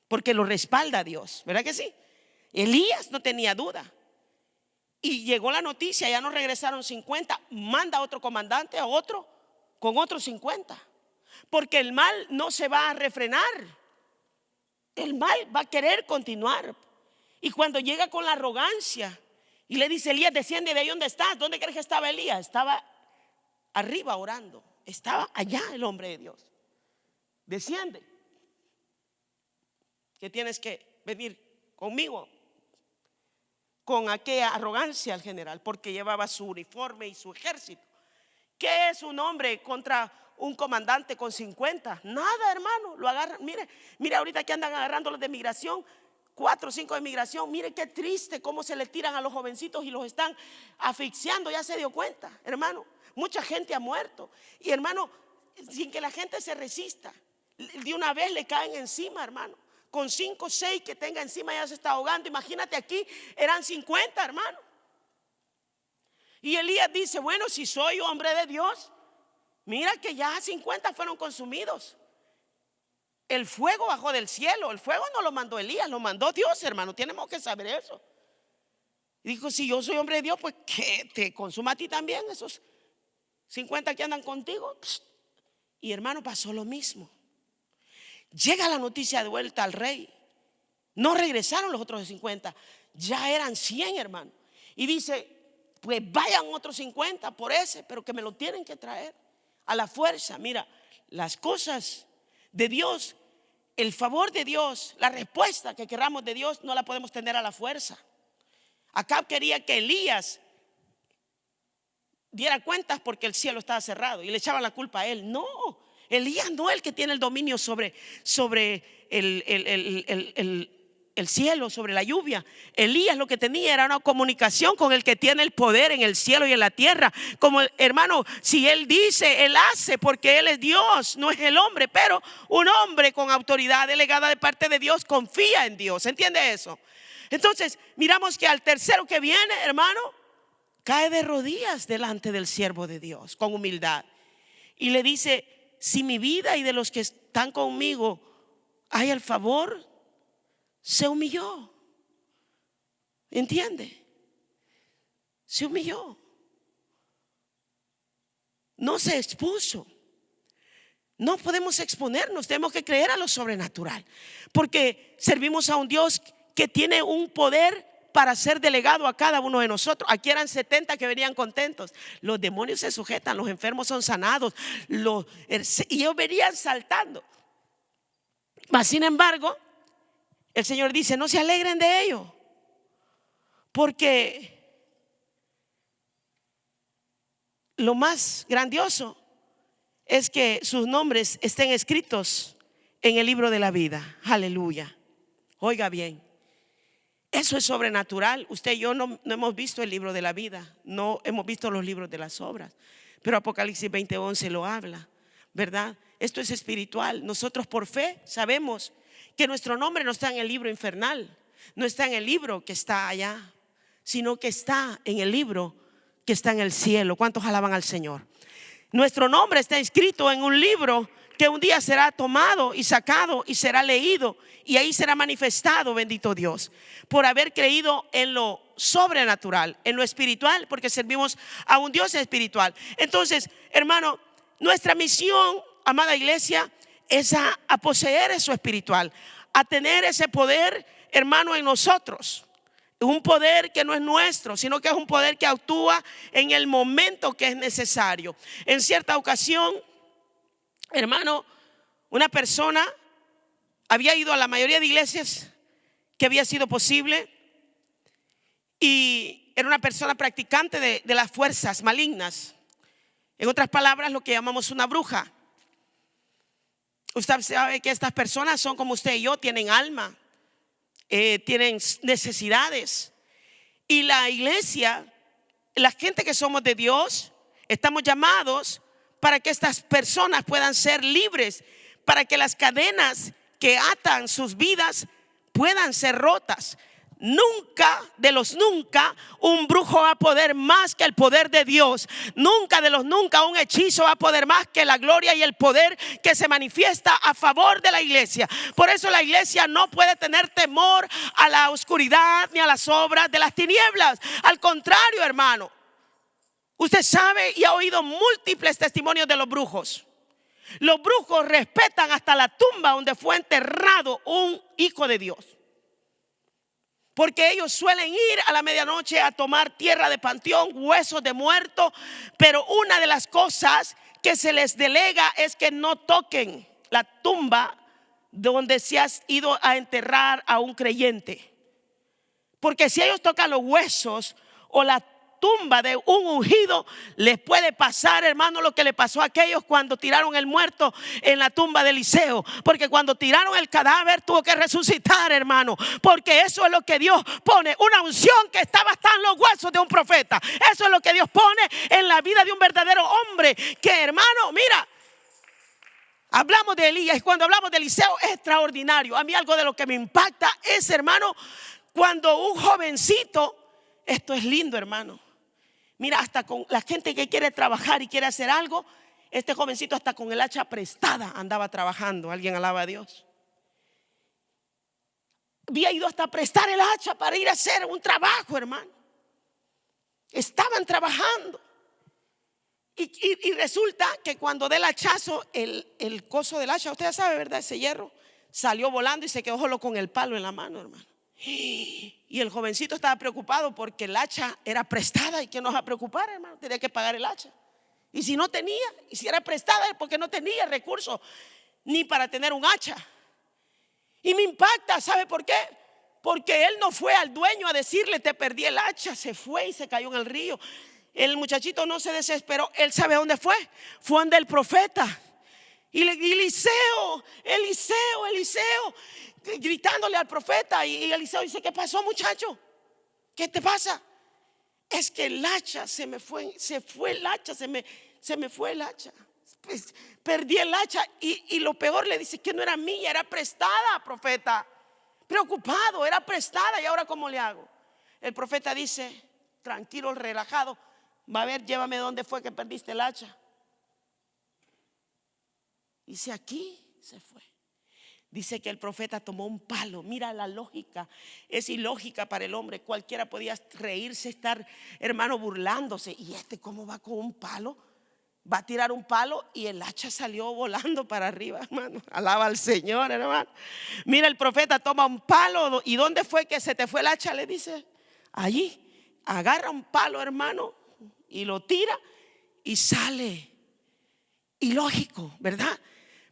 porque lo respalda Dios, ¿verdad que sí? Elías no tenía duda. Y llegó la noticia, ya no regresaron 50. Manda a otro comandante, a otro, con otros 50. Porque el mal no se va a refrenar. El mal va a querer continuar. Y cuando llega con la arrogancia Y le dice: Elías, desciende de ahí donde estás. ¿Dónde crees que estaba Elías? Estaba arriba orando. Estaba allá el hombre de Dios. Desciende, que tienes que venir conmigo. Con aquella arrogancia al general, porque llevaba su uniforme y su ejército. ¿Qué es un hombre contra un comandante con 50? Nada, hermano. Lo agarran. Mire ahorita que andan agarrando los de migración, 4 o 5 de migración. Mire qué triste cómo se le tiran a los jovencitos y los están asfixiando. Ya se dio cuenta, hermano. Mucha gente ha muerto. Y hermano, sin que la gente se resista, de una vez le caen encima, hermano. Con 5 o 6 que tenga encima ya se está ahogando. Imagínate, aquí eran 50, hermano. Y Elías dice: bueno, si soy hombre de Dios, mira que ya 50 fueron consumidos. El fuego bajó del cielo. El fuego no lo mandó Elías, lo mandó Dios, hermano. Tenemos que saber eso. Y dijo: si yo soy hombre de Dios, pues que te consuma a ti también esos 50 que andan contigo. Y hermano, pasó lo mismo. Llega la noticia de vuelta al rey. No regresaron los otros 50, ya eran 100, hermano. Y dice: pues vayan otros 50 por ese, pero que me lo tienen que traer a la fuerza. Mira, las cosas de Dios, el favor de Dios, la respuesta que queramos de Dios, no la podemos tener a la fuerza. Acab quería que Elías diera cuentas porque el cielo estaba cerrado y le echaban la culpa a él. No, Elías no es el que tiene el dominio sobre el cielo, sobre la lluvia. Elías lo que tenía era una comunicación con el que tiene el poder en el cielo y en la tierra. Como hermano, si él dice, él hace, porque él es Dios, no es el hombre. Pero un hombre con autoridad delegada de parte de Dios confía en Dios. ¿Entiende eso? Entonces miramos que al tercero que viene, hermano, cae de rodillas delante del siervo de Dios con humildad y le dice: si mi vida y de los que están conmigo hay el favor. Se humilló. ¿Entiende? Se humilló. No se expuso. No podemos exponernos. Tenemos que creer a lo sobrenatural, porque servimos a un Dios que tiene un poder para ser delegado a cada uno de nosotros. Aquí eran 70 que venían contentos. Los demonios se sujetan, los enfermos son sanados, y ellos venían saltando. Mas sin embargo, el Señor dice: no se alegren de ello, porque lo más grandioso es que sus nombres estén escritos en el libro de la vida. Aleluya. Oiga bien, eso es sobrenatural. Usted y yo no hemos visto el libro de la vida, no hemos visto los libros de las obras, pero Apocalipsis 20:11 lo habla, ¿verdad? Esto es espiritual. Nosotros por fe sabemos que nuestro nombre no está en el libro infernal, no está en el libro que está allá, sino que está en el libro que está en el cielo. ¿Cuántos alaban al Señor? Nuestro nombre está inscrito en un libro que un día será tomado y sacado y será leído, y ahí será manifestado, bendito Dios, por haber creído en lo sobrenatural, en lo espiritual, porque servimos a un Dios espiritual. Entonces, hermano, nuestra misión, amada iglesia, es a poseer eso espiritual, a tener ese poder, hermano, en nosotros. Un poder que no es nuestro, sino que es un poder que actúa en el momento que es necesario. En cierta ocasión, hermano, una persona había ido a la mayoría de iglesias que había sido posible, y era una persona practicante de las fuerzas malignas. En otras palabras, lo que llamamos una bruja. Usted sabe que estas personas son como usted y yo, tienen alma, tienen necesidades. Y la iglesia, la gente que somos de Dios, estamos llamados para que estas personas puedan ser libres, para que las cadenas que atan sus vidas puedan ser rotas. Nunca de los nunca un brujo va a poder más que el poder de Dios. Nunca de los nunca un hechizo va a poder más que la gloria y el poder que se manifiesta a favor de la iglesia. Por eso la iglesia no puede tener temor a la oscuridad ni a las obras de las tinieblas. Al contrario, hermano, usted sabe y ha oído múltiples testimonios de los brujos. Los brujos respetan hasta la tumba donde fue enterrado un hijo de Dios, porque ellos suelen ir a la medianoche a tomar tierra de panteón, huesos de muertos. Pero una de las cosas que se les delega es que no toquen la tumba donde se has ido a enterrar a un creyente, porque si ellos tocan los huesos o la tumba de un ungido, les puede pasar, hermano, lo que le pasó a aquellos cuando tiraron el muerto en la tumba de Eliseo. Porque cuando tiraron el cadáver tuvo que resucitar, hermano, porque eso es lo que Dios pone, una unción que estaba hasta en los huesos de un profeta. Eso es lo que Dios pone en la vida de un verdadero hombre, que, hermano, mira, hablamos de Elías y cuando hablamos de Eliseo es extraordinario. A mí algo de lo que me impacta es, hermano, cuando un jovencito, esto es lindo, hermano. Mira, hasta con la gente que quiere trabajar y quiere hacer algo, este jovencito hasta con el hacha prestada andaba trabajando. Alguien alaba a Dios. Había ido hasta prestar el hacha para ir a hacer un trabajo, hermano. Estaban trabajando. Y resulta que cuando del hachazo, el coso del hacha, usted sabe, ¿verdad? Ese hierro salió volando y se quedó solo con el palo en la mano, hermano. Y el jovencito estaba preocupado porque el hacha era prestada. ¿Y qué nos va a preocupar, hermano? Tenía que pagar el hacha. Y si no tenía, y si era prestada es porque no tenía recursos ni para tener un hacha. Y me impacta, ¿sabe por qué? Porque él no fue al dueño a decirle: te perdí el hacha. Se fue y se cayó en el río. El muchachito no se desesperó. Él sabe a dónde fue. Fue donde el profeta. Y Eliseo, gritándole al profeta. Y Eliseo dice: ¿qué pasó, muchacho? ¿Qué te pasa? Es que el hacha se me fue el hacha, se me fue el hacha. Pues, perdí el hacha. Y lo peor, le dice que no era mía, era prestada, profeta. Preocupado, era prestada. ¿Y ahora cómo le hago? El profeta dice, tranquilo, relajado: va a ver, llévame donde fue que perdiste el hacha. Dice, aquí se fue. Dice que el profeta tomó un palo. Mira la lógica, es ilógica para el hombre. Cualquiera podía reírse, estar, hermano, burlándose. ¿Y cómo va con un palo? Va a tirar un palo y el hacha salió volando para arriba, hermano. Alaba al Señor, hermano. Mira, el profeta toma un palo. ¿Y dónde fue que se te fue el hacha? Le dice, allí. Agarra un palo, hermano, y lo tira y sale. Ilógico, ¿verdad?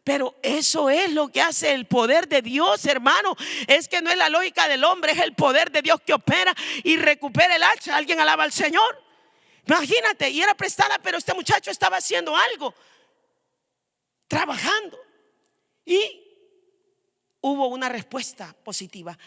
Pero eso es lo que hace el poder de Dios, hermano. Es que no es la lógica del hombre, es el poder de Dios que opera y recupera el hacha. ¿Alguien alaba al Señor? Imagínate, y era prestada, pero este muchacho estaba haciendo algo, trabajando. Y hubo una respuesta positiva.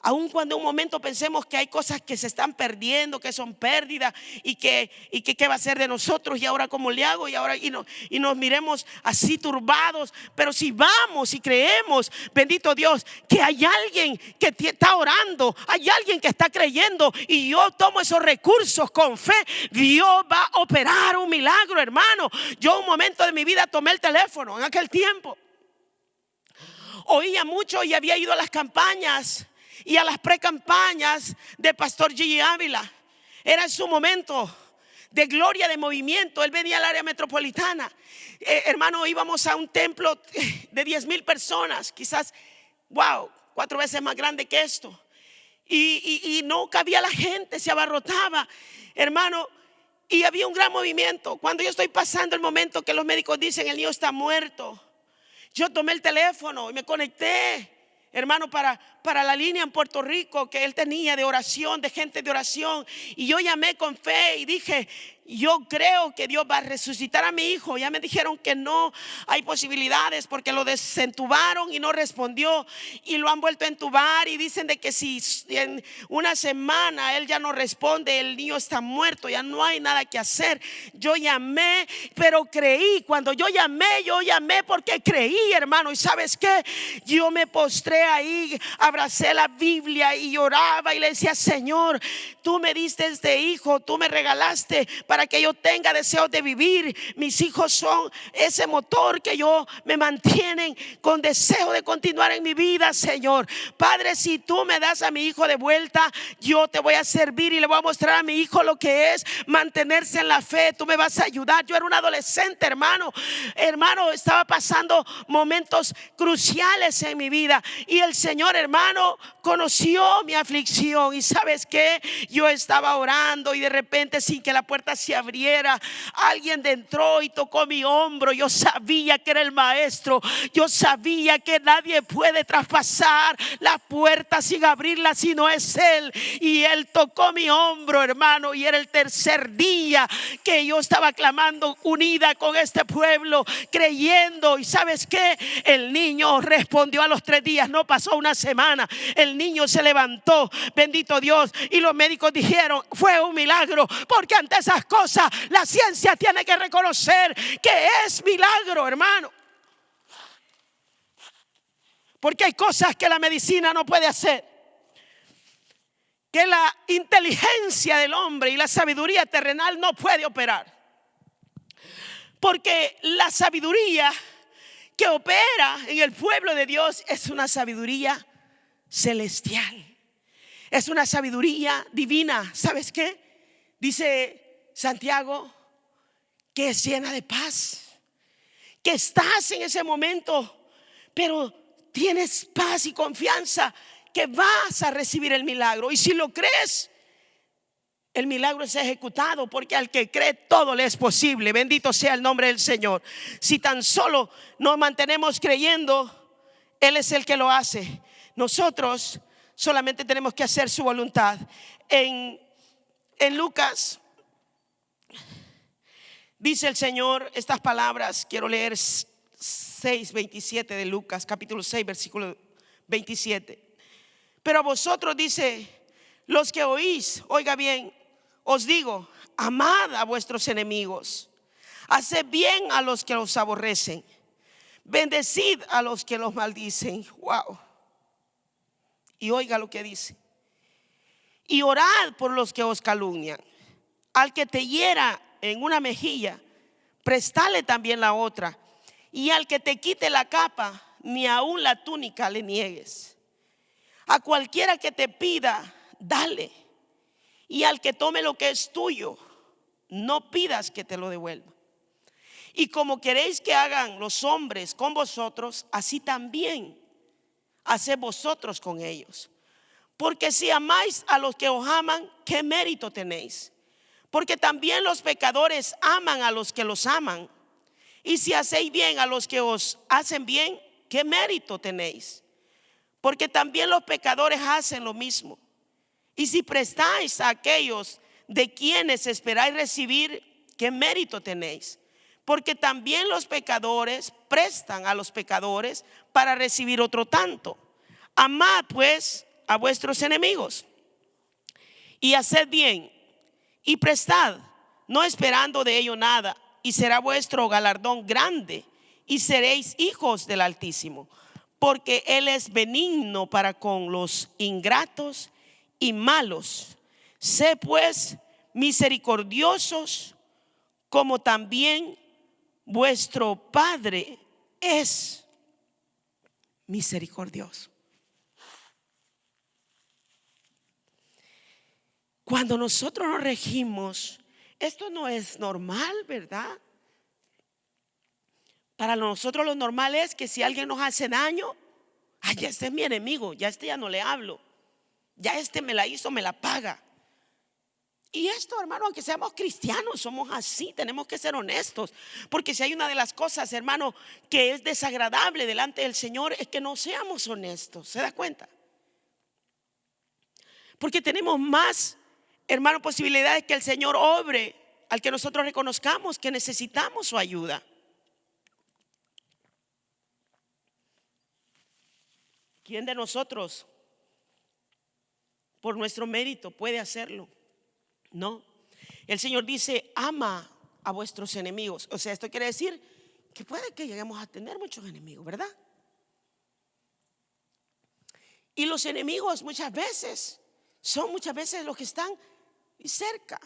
Aun cuando en un momento pensemos que hay cosas que se están perdiendo, que son pérdidas, y que qué va a ser de nosotros, y ahora cómo le hago, y nos miremos así turbados. Pero si vamos y creemos, bendito Dios, que hay alguien que está orando, hay alguien que está creyendo, y yo tomo esos recursos con fe, Dios va a operar un milagro, hermano. Yo un momento de mi vida tomé el teléfono en aquel tiempo. Oía mucho y había ido a las campañas y a las precampañas de Pastor Gigi Ávila. Era su momento de gloria, de movimiento. Él venía al área metropolitana. Hermano, íbamos a un templo de 10,000 personas, quizás, 4 veces más grande que esto. Y no cabía la gente, se abarrotaba, hermano. Y había un gran movimiento. Cuando yo estoy pasando el momento que los médicos dicen el niño está muerto, yo tomé el teléfono y me conecté, hermano, para la línea en Puerto Rico que él tenía de oración, de gente de oración. Y yo llamé con fe y dije, yo creo que Dios va a resucitar a mi hijo. Ya me dijeron que no hay posibilidades porque lo desentubaron y no respondió, y lo han vuelto a entubar, y dicen de que si en una semana él ya no responde, el niño está muerto, ya no hay nada que hacer. Yo llamé, pero creí. Cuando yo llamé porque creí, hermano. Y ¿sabes qué? Yo me postré ahí, abracé la Biblia y lloraba y le decía, Señor, tú me diste este hijo, tú me regalaste para para que yo tenga deseos de vivir. Mis hijos son ese motor que yo me mantienen con deseo de continuar en mi vida, Señor. Padre, si tú me das a mi hijo de vuelta, yo te voy a servir y le voy a mostrar a mi hijo lo que es mantenerse en la fe. Tú me vas a ayudar. Yo era un adolescente, hermano, estaba pasando momentos cruciales en mi vida y el Señor, hermano, conoció mi aflicción. Y sabes qué, yo estaba orando y de repente, sin que la puerta se abriera, alguien entró y tocó mi hombro. Yo sabía que era el maestro. Yo sabía que nadie puede traspasar la puerta sin abrirla si no es él. Y él tocó mi hombro, hermano, y era el tercer día que yo estaba clamando unida con este pueblo, creyendo. Y sabes qué, el niño respondió a los 3 días. No pasó una semana, el niño se levantó, bendito Dios. Y los médicos dijeron, fue un milagro, porque ante esas cosas la ciencia tiene que reconocer que es milagro, hermano. Porque hay cosas que la medicina no puede hacer, que la inteligencia del hombre y la sabiduría terrenal no puede operar. Porque la sabiduría que opera en el pueblo de Dios es una sabiduría celestial. Es una sabiduría divina. ¿Sabes qué? Dice Santiago que es llena de paz. Que estás en ese momento, pero tienes paz y confianza que vas a recibir el milagro. Y si lo crees, el milagro es ejecutado, porque al que cree todo le es posible. Bendito sea el nombre del Señor. Si tan solo nos mantenemos creyendo, Él es el que lo hace. Nosotros solamente tenemos que hacer su voluntad. En Lucas dice el Señor estas palabras. Quiero leer 6:27 de Lucas, capítulo 6, versículo 27. Pero a vosotros, dice, los que oís, oiga bien, os digo, amad a vuestros enemigos, haced bien a los que os aborrecen, bendecid a los que los maldicen. Wow. Y oiga lo que dice: y orad por los que os calumnian. Al que te hiera en una mejilla, prestale también la otra. Y al que te quite la capa, ni aun la túnica le niegues. A cualquiera que te pida, dale. Y al que tome lo que es tuyo, no pidas que te lo devuelva. Y como queréis que hagan los hombres con vosotros, así también haced vosotros con ellos. Porque si amáis a los que os aman, ¿qué mérito tenéis? Porque también los pecadores aman a los que los aman. Y si hacéis bien a los que os hacen bien, ¿qué mérito tenéis? Porque también los pecadores hacen lo mismo. Y si prestáis a aquellos de quienes esperáis recibir, ¿qué mérito tenéis? Porque también los pecadores prestan a los pecadores para recibir otro tanto. Amad pues a vuestros enemigos y haced bien y prestad, no esperando de ello nada, y será vuestro galardón grande y seréis hijos del Altísimo, porque Él es benigno para con los ingratos y malos. Sé pues misericordiosos, como también vuestro Padre es misericordioso. Cuando nosotros nos regimos, esto no es normal, ¿verdad? Para nosotros lo normal es que si alguien nos hace daño, ay, ya este es mi enemigo, ya este ya no le hablo, ya este me la hizo, me la paga. Y esto, hermano, aunque seamos cristianos, somos así, tenemos que ser honestos. Porque si hay una de las cosas, hermano, que es desagradable delante del Señor, es que no seamos honestos. ¿Se da cuenta? Porque tenemos más, hermano, posibilidades que el Señor obre al que nosotros reconozcamos que necesitamos su ayuda. ¿Quién de nosotros por nuestro mérito puede hacerlo? No. El Señor dice: ama a vuestros enemigos. O sea, esto quiere decir que puede que lleguemos a tener muchos enemigos, ¿verdad? Y los enemigos muchas veces son los que están cerca.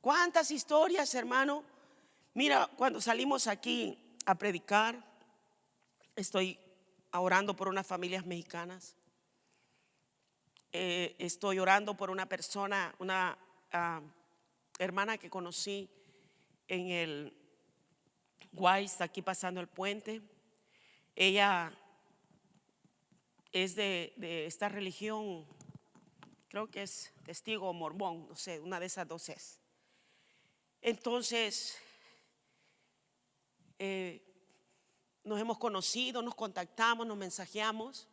¿Cuántas historias, hermano? Mira, cuando salimos aquí a predicar, estoy orando por unas familias mexicanas. Estoy orando por una persona, una hermana que conocí en el Wise, aquí pasando el puente. Ella es de esta religión, creo que es testigo o mormón, no sé, una de esas dos es. Entonces, nos hemos conocido, nos contactamos, nos mensajeamos.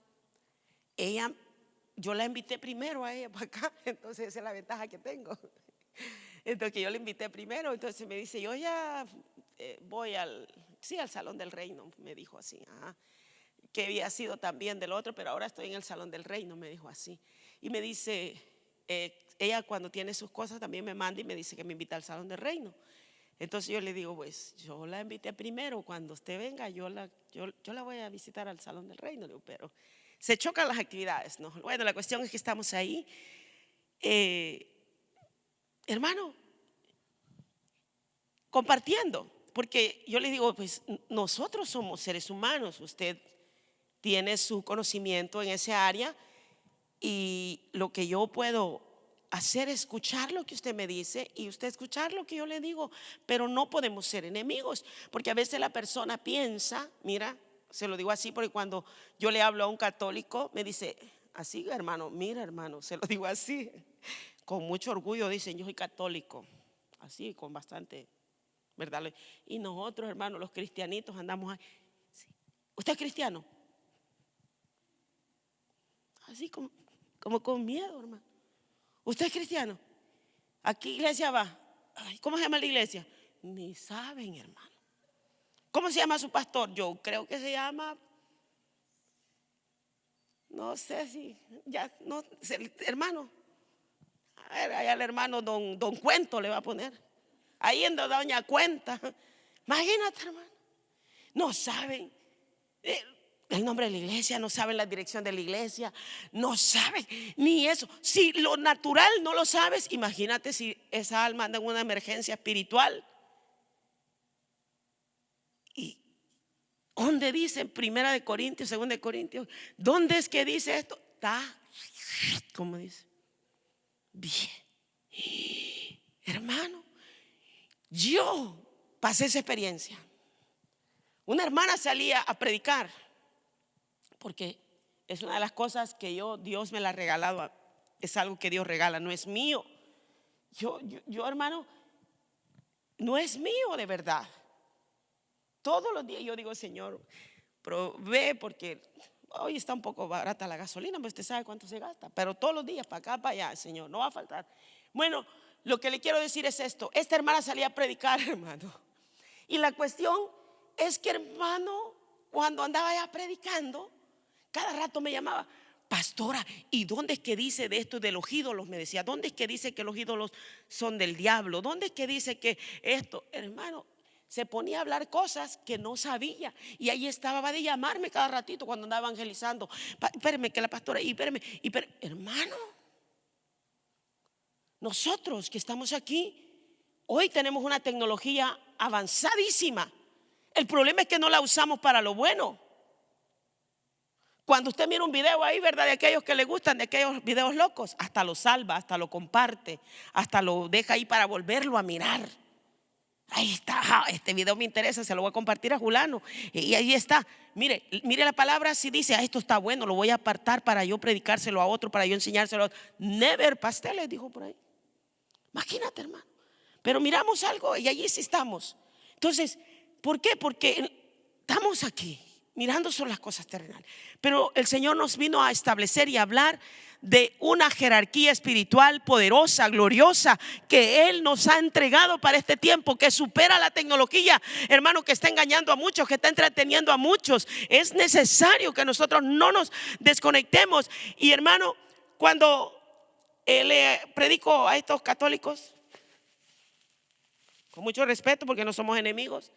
Yo la invité primero a ella para acá, entonces esa es la ventaja que tengo. Entonces que yo la invité primero, entonces me dice, yo ya voy al Salón del Reino, me dijo así. Que había sido también del otro, pero ahora estoy en el Salón del Reino, me dijo así. Y me dice, ella cuando tiene sus cosas también me manda y me dice que me invita al Salón del Reino. Entonces yo le digo, pues yo la invité primero, cuando usted venga yo la voy a visitar al Salón del Reino. Digo, pero se chocan las actividades, ¿no? Bueno, la cuestión es que estamos ahí. Hermano, compartiendo, porque yo le digo, pues nosotros somos seres humanos, usted tiene su conocimiento en esa área y lo que yo puedo hacer es escuchar lo que usted me dice y usted escuchar lo que yo le digo, pero no podemos ser enemigos, porque a veces la persona piensa, mira, se lo digo así porque cuando yo le hablo a un católico me dice, así hermano, mira hermano, se lo digo así, con mucho orgullo dicen, yo soy católico, así con bastante, ¿verdad? Y nosotros hermanos los cristianitos andamos ahí, ¿usted es cristiano? Así como con miedo, hermano. ¿Usted es cristiano? ¿A qué iglesia va? Ay, ¿cómo se llama la iglesia? Ni saben, hermano. ¿Cómo se llama su pastor? Yo creo que se llama, no sé si, ya, no, hermano. A ver, allá el hermano don Cuento le va a poner. Ahí en doña Cuenta. Imagínate, hermano. No saben el nombre de la iglesia, no saben la dirección de la iglesia, no saben ni eso. Si lo natural no lo sabes, imagínate si esa alma anda en una emergencia espiritual. Y ¿dónde dice en 1 Corintios, 2 Corintios? ¿Dónde es que dice esto? Está, ¿cómo dice? Bien. Hermano, yo pasé esa experiencia. Una hermana salía a predicar, porque es una de las cosas que Dios me la ha regalado. Es algo que Dios regala, no es mío. Yo hermano, no es mío de verdad. Todos los días yo digo, Señor, provee, porque hoy está un poco barata la gasolina, pero usted sabe cuánto se gasta. Pero todos los días, para acá, para allá, Señor, no va a faltar. Bueno, lo que le quiero decir es esto. Esta hermana salía a predicar, hermano. Y la cuestión es que, hermano, cuando andaba ya predicando, cada rato me llamaba, pastora, ¿y dónde es que dice de esto de los ídolos? Me decía, ¿dónde es que dice que los ídolos son del diablo? ¿Dónde es que dice que esto? Hermano, se ponía a hablar cosas que no sabía. Y ahí estaba, va de llamarme cada ratito cuando andaba evangelizando. Espérame que la pastora, y espérame. Hermano, nosotros que estamos aquí, hoy tenemos una tecnología avanzadísima. El problema es que no la usamos para lo bueno. Cuando usted mira un video ahí, ¿verdad? De aquellos que le gustan, de aquellos videos locos, hasta lo salva, hasta lo comparte, hasta lo deja ahí para volverlo a mirar. Ahí está, este video me interesa, se lo voy a compartir a Julano. Y ahí está, mire la palabra, si dice, esto está bueno, lo voy a apartar para yo predicárselo a otro, para yo enseñárselo a otro. Never pasteles, dijo por ahí. Imagínate, hermano. Pero miramos algo y allí sí estamos. Entonces, ¿por qué? Porque estamos aquí mirando sobre las cosas terrenales, pero el Señor nos vino a establecer y a hablar de una jerarquía espiritual poderosa, gloriosa, que Él nos ha entregado para este tiempo, que supera la tecnología, hermano, que está engañando a muchos, que está entreteniendo a muchos. Es necesario que nosotros no nos desconectemos. Y hermano, cuando le predico a estos católicos, con mucho respeto porque no somos enemigos,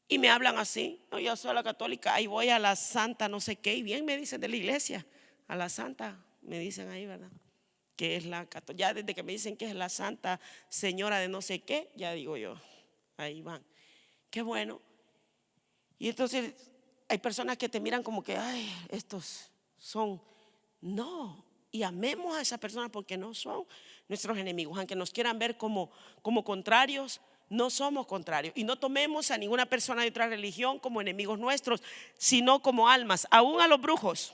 y me hablan así, no, yo soy la católica, ahí voy a la santa no sé qué, y bien me dicen de la iglesia, a la santa me dicen ahí, ¿verdad? que es ya desde que me dicen que es la Santa Señora de no sé qué, ya digo yo, ahí van. Qué bueno. Y entonces hay personas que te miran como que, ay, estos son. No, y amemos a esas personas porque no son nuestros enemigos. Aunque nos quieran ver como contrarios, no somos contrarios. Y no tomemos a ninguna persona de otra religión como enemigos nuestros, sino como almas, aún a los brujos.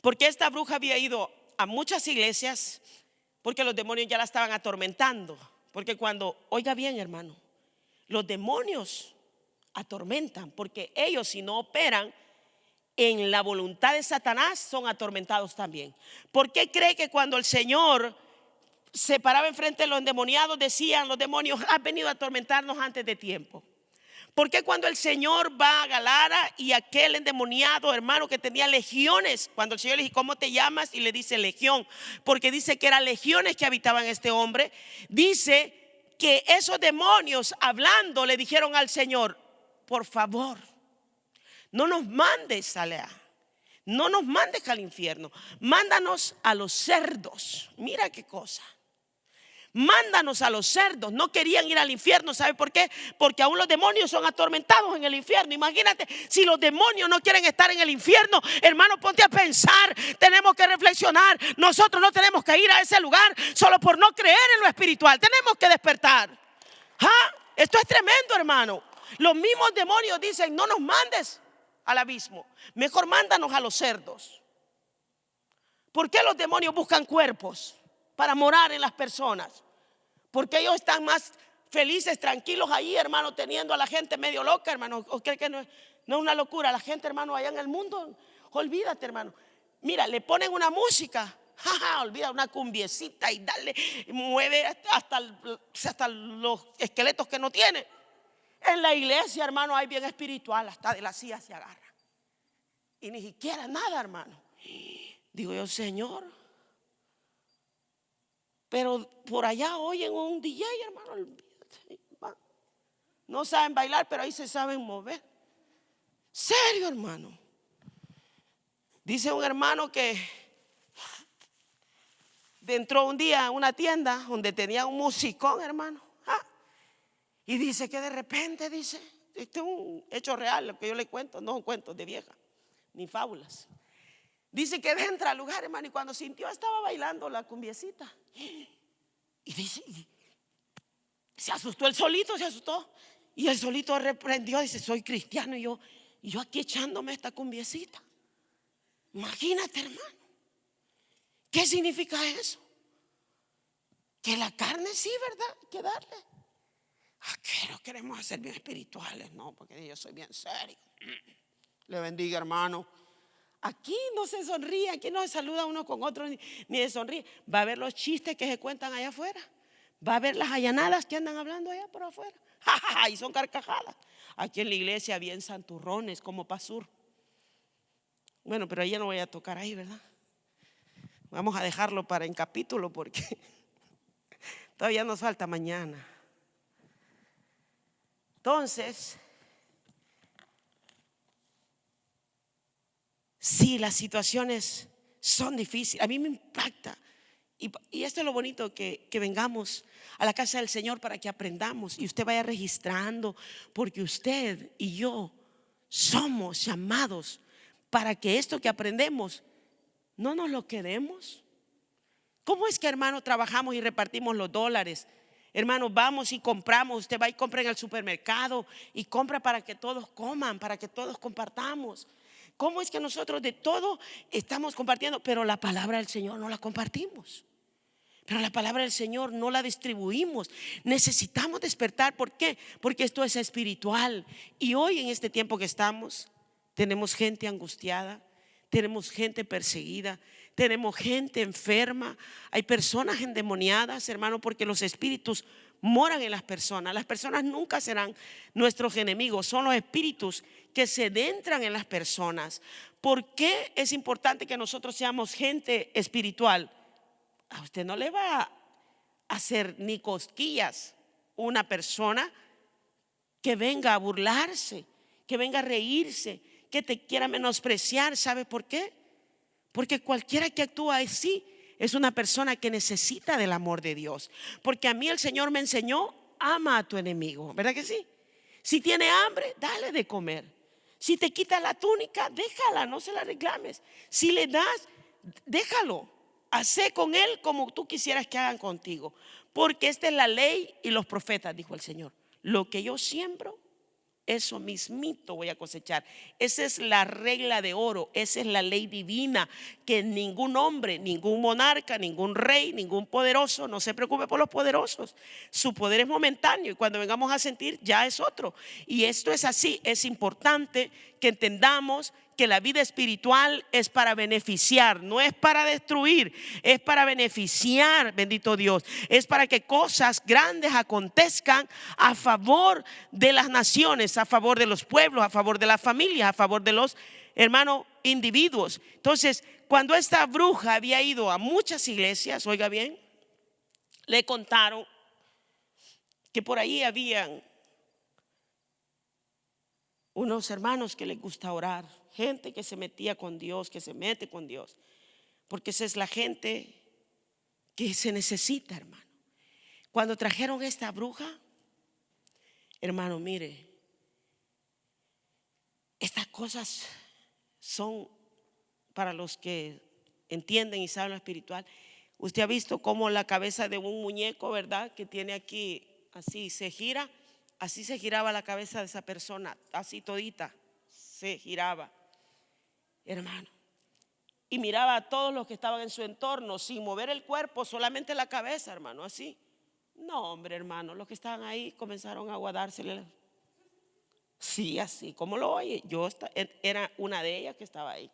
Porque esta bruja había ido a muchas iglesias porque los demonios ya la estaban atormentando. Porque oiga bien, hermano, los demonios atormentan, porque ellos, si no operan en la voluntad de Satanás, son atormentados también. ¿Por qué cree que cuando el Señor se paraba enfrente de los endemoniados, decían los demonios: has venido a atormentarnos antes de tiempo? ¿Por qué cuando el Señor va a Galara y aquel endemoniado, hermano, que tenía legiones, cuando el Señor le dice: ¿cómo te llamas? Y le dice: legión, porque dice que eran legiones que habitaban este hombre. Dice que esos demonios, hablando, le dijeron al Señor: por favor, no nos mandes allá, no nos mandes al infierno, mándanos a los cerdos. Mira qué cosa. Mándanos a los cerdos. No querían ir al infierno. ¿Sabe por qué? Porque aún los demonios son atormentados en el infierno. Imagínate, si los demonios no quieren estar en el infierno, hermano, ponte a pensar. Tenemos que reflexionar. Nosotros no tenemos que ir a ese lugar solo por no creer en lo espiritual. Tenemos que despertar. Esto es tremendo, hermano. Los mismos demonios dicen: no nos mandes al abismo, mejor mándanos a los cerdos. ¿Por qué los demonios buscan cuerpos para morar en las personas? Porque ellos están más felices, tranquilos ahí, hermano, teniendo a la gente medio loca, hermano. ¿O cree que no es una locura? La gente, hermano, allá en el mundo, olvídate, hermano. Mira, le ponen una música, olvida, una cumbiecita, y dale, mueve hasta los esqueletos que no tiene. En la iglesia, hermano, hay bien espiritual, hasta de la silla se agarra. Y ni siquiera nada, hermano. Digo yo: Señor. Pero por allá oyen un DJ, hermano, olvídate. No saben bailar, pero ahí se saben mover. Serio, hermano. Dice un hermano que entró un día a una tienda donde tenía un musicón, hermano. Y dice que de repente, dice, este es un hecho real, lo que yo le cuento, no son cuentos de vieja, ni fábulas. Dice que entra al lugar, hermano, y cuando sintió, estaba bailando la cumbiecita. Y dice, se asustó el solito, se asustó. Y el solito reprendió, dice: soy cristiano, y yo aquí echándome esta cumbiecita. Imagínate, hermano. ¿Qué significa eso? Que la carne sí, ¿verdad? Hay que darle. Que no queremos hacer bien espirituales, no, porque yo soy bien serio. Le bendiga, hermano. Aquí no se sonríe, aquí no se saluda uno con otro, ni se sonríe. Va a haber los chistes que se cuentan allá afuera. Va a haber las allanadas que andan hablando allá por afuera. Y son carcajadas. Aquí en la iglesia bien santurrones como pasur. Bueno, pero ya no voy a tocar ahí, ¿verdad? Vamos a dejarlo para en capítulo, porque todavía nos falta mañana. Entonces, sí, las situaciones son difíciles. A mí me impacta. Y esto es lo bonito, que vengamos a la casa del Señor para que aprendamos y usted vaya registrando, porque usted y yo somos llamados para que esto que aprendemos no nos lo quedemos. ¿Cómo es que, hermano, trabajamos y repartimos los dólares? Hermano, vamos y compramos. Usted va y compra en el supermercado y compra para que todos coman, para que todos compartamos. ¿Cómo es que nosotros de todo estamos compartiendo, pero la palabra del Señor no la compartimos? Pero la palabra del Señor no la distribuimos. Necesitamos despertar. ¿Por qué? Porque esto es espiritual. Y hoy, en este tiempo que estamos, tenemos gente angustiada, tenemos gente perseguida, tenemos gente enferma, hay personas endemoniadas, hermano, porque los espíritus moran en las personas. Las personas nunca serán nuestros enemigos, son los espíritus que se adentran en las personas. ¿Por qué es importante que nosotros seamos gente espiritual? A usted no le va a hacer ni cosquillas una persona que venga a burlarse, que venga a reírse, que te quiera menospreciar. ¿Sabe por qué? Porque cualquiera que actúa así es una persona que necesita del amor de Dios. Porque a mí el Señor me enseñó: ama a tu enemigo, ¿verdad que sí? Si tiene hambre, dale de comer. Si te quita la túnica, déjala, no se la reclames. Si le das, déjalo. Hacé con él como tú quisieras que hagan contigo. Porque esta es la ley y los profetas, dijo el Señor. Lo que yo siembro, eso mismito voy a cosechar. Esa es la regla de oro, esa es la ley divina, que ningún hombre, ningún monarca, ningún rey, ningún poderoso, no se preocupe por los poderosos. Su poder es momentáneo y cuando vengamos a sentir ya es otro. Y esto es así. Es importante que entendamos que la vida espiritual es para beneficiar, no es para destruir, es para beneficiar, bendito Dios. Es para que cosas grandes acontezcan a favor de las naciones, a favor de los pueblos, a favor de las familias, a favor de los hermanos individuos. Entonces, cuando esta bruja había ido a muchas iglesias, oiga bien, le contaron que por ahí habían unos hermanos que les gusta orar, gente que se metía con Dios, que se mete con Dios, porque esa es la gente que se necesita, hermano. Cuando trajeron esta bruja, hermano, mire, estas cosas son para los que entienden y saben lo espiritual. Usted ha visto cómo la cabeza de un muñeco, ¿verdad?, que tiene aquí así, se gira. Así se giraba la cabeza de esa persona, así todita se giraba, hermano. Y miraba a todos los que estaban en su entorno sin mover el cuerpo, solamente la cabeza, hermano, así. No, hombre, hermano, los que estaban ahí comenzaron a aguadársele. Sí, así como lo oye. Yo era una de ellas que estaba ahí.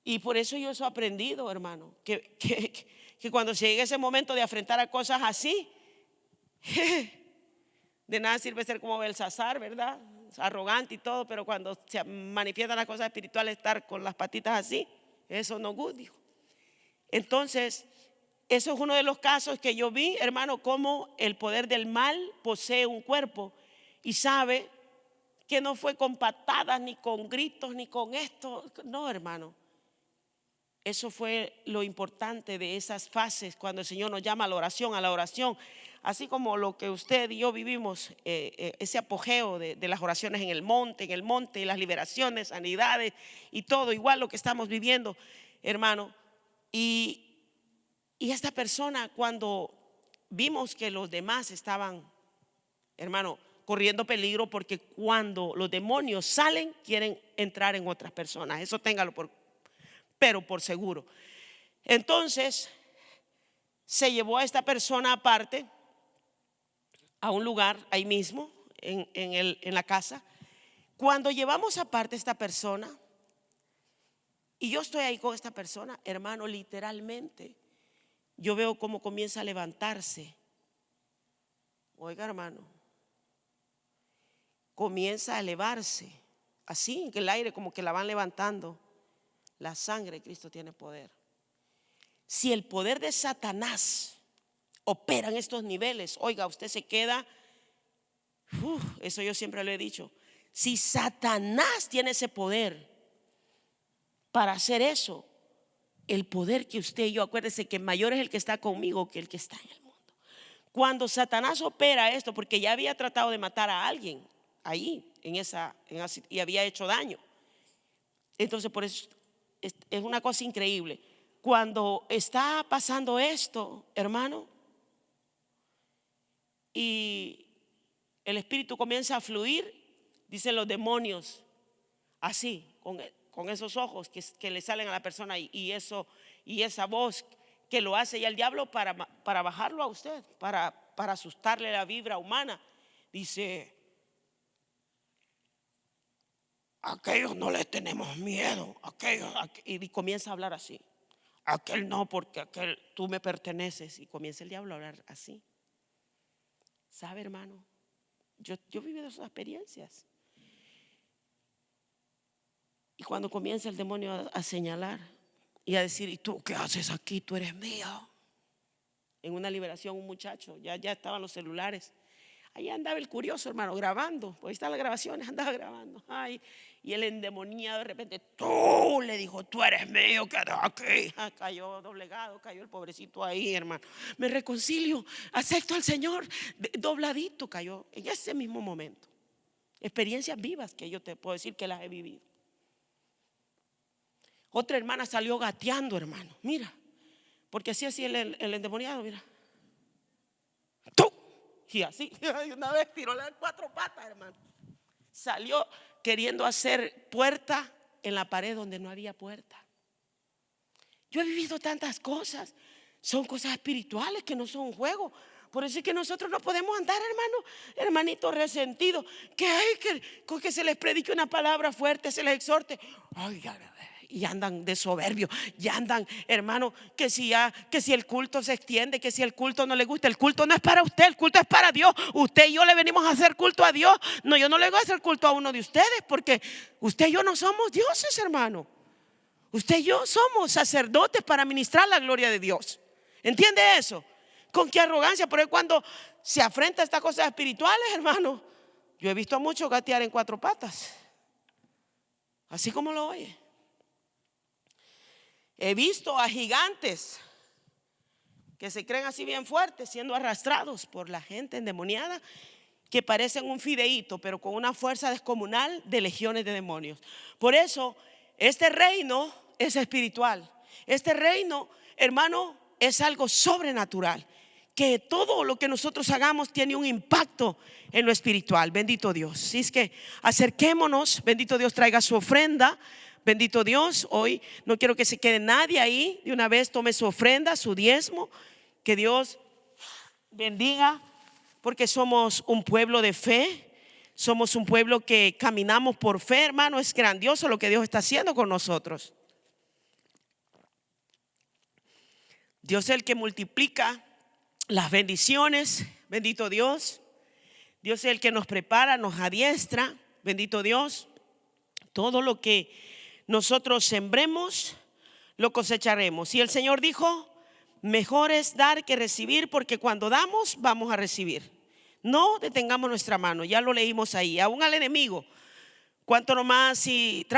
Y por eso yo eso he aprendido, hermano, que cuando se llegue ese momento de enfrentar a cosas así, de nada sirve ser como Belsasar, ¿verdad? Arrogante y todo, pero cuando se manifiestan las cosas espirituales, estar con las patitas así, eso no good, dijo. Entonces, eso es uno de los casos que yo vi, hermano, cómo el poder del mal posee un cuerpo y sabe que no fue con patadas, ni con gritos, ni con esto. No, hermano. Eso fue lo importante de esas fases cuando el Señor nos llama a la oración, así como lo que usted y yo vivimos, ese apogeo de las oraciones en el monte, y las liberaciones, sanidades y todo, igual lo que estamos viviendo, hermano. Y esta persona, cuando vimos que los demás estaban, hermano, corriendo peligro, porque cuando los demonios salen, quieren entrar en otras personas, eso téngalo pero por seguro. Entonces se llevó a esta persona aparte a un lugar ahí mismo en la casa. Cuando llevamos aparte a esta persona y yo estoy ahí con esta persona, hermano, literalmente yo veo cómo comienza a levantarse. Oiga, hermano, comienza a elevarse así en el aire, como que la van levantando. La sangre de Cristo tiene poder. Si el poder de Satanás opera en estos niveles, oiga, usted se queda, eso yo siempre lo he dicho. Si Satanás tiene ese poder para hacer eso, el poder que usted y yo, acuérdese que mayor es el que está conmigo que el que está en el mundo. Cuando Satanás opera esto, porque ya había tratado de matar a alguien ahí y había hecho daño. Entonces, por eso es una cosa increíble. Cuando está pasando esto, hermano, y el espíritu comienza a fluir, dicen los demonios, así, con esos ojos que le salen a la persona y esa voz que lo hace ya el diablo para bajarlo a usted, para asustarle la vibra humana. Dice: aquellos no les tenemos miedo, y comienza a hablar así. Aquel no, porque aquel tú me perteneces. Y comienza el diablo a hablar así. ¿Sabe, hermano? Yo he vivido esas experiencias. Y cuando comienza el demonio a señalar y a decir: ¿y tú qué haces aquí? Tú eres mío. En una liberación, un muchacho, ya estaban los celulares. Ahí andaba el curioso, hermano, grabando. Pues ahí están las grabaciones, andaba grabando. Ay, y el endemoniado de repente, tú, le dijo, tú eres mío, quédate aquí. Cayó doblegado, cayó el pobrecito ahí, hermano. Me reconcilio, acepto al Señor. Dobladito cayó en ese mismo momento. Experiencias vivas que yo te puedo decir que las he vivido. Otra hermana salió gateando, hermano, mira, porque así el endemoniado, mira. ¡Tú! Y así, una vez tiró las 4 patas, hermano. Salió queriendo hacer puerta en la pared donde no había puerta. Yo he vivido tantas cosas. Son cosas espirituales que no son un juego. Por eso es que nosotros no podemos andar, hermanito resentido. Que hay que se les predique una palabra fuerte, se les exhorte. Ay, y andan de soberbio, y andan, hermano, que si el culto se extiende, que si el culto no le gusta. El culto no es para usted, el culto es para Dios. Usted y yo le venimos a hacer culto a Dios. No, yo no le voy a hacer culto a uno de ustedes, porque usted y yo no somos dioses, hermano. Usted y yo somos sacerdotes para ministrar la gloria de Dios. ¿Entiende eso? Con qué arrogancia. Por eso cuando se afrenta a estas cosas espirituales, hermano, yo he visto a muchos gatear en 4 patas, así como lo oye. He visto a gigantes que se creen así bien fuertes, siendo arrastrados por la gente endemoniada, que parecen un fideíto, pero con una fuerza descomunal de legiones de demonios. Por eso este reino es espiritual. Este reino, hermano, es algo sobrenatural, que todo lo que nosotros hagamos tiene un impacto en lo espiritual. Bendito Dios. Así es que acerquémonos. Bendito Dios, traiga su ofrenda. Bendito Dios, hoy no quiero que se quede nadie ahí. De una vez tome su ofrenda, su diezmo. Que Dios bendiga, porque somos un pueblo de fe. Somos un pueblo que caminamos por fe, hermano. Es grandioso lo que Dios está haciendo con nosotros. Dios es el que multiplica las bendiciones. Bendito Dios. Dios es el que nos prepara, nos adiestra. Bendito Dios. Todo lo que nosotros sembremos, lo cosecharemos. Y el Señor dijo, mejor es dar que recibir, porque cuando damos, vamos a recibir. No detengamos nuestra mano, ya lo leímos ahí. Aún al enemigo, cuanto nomás si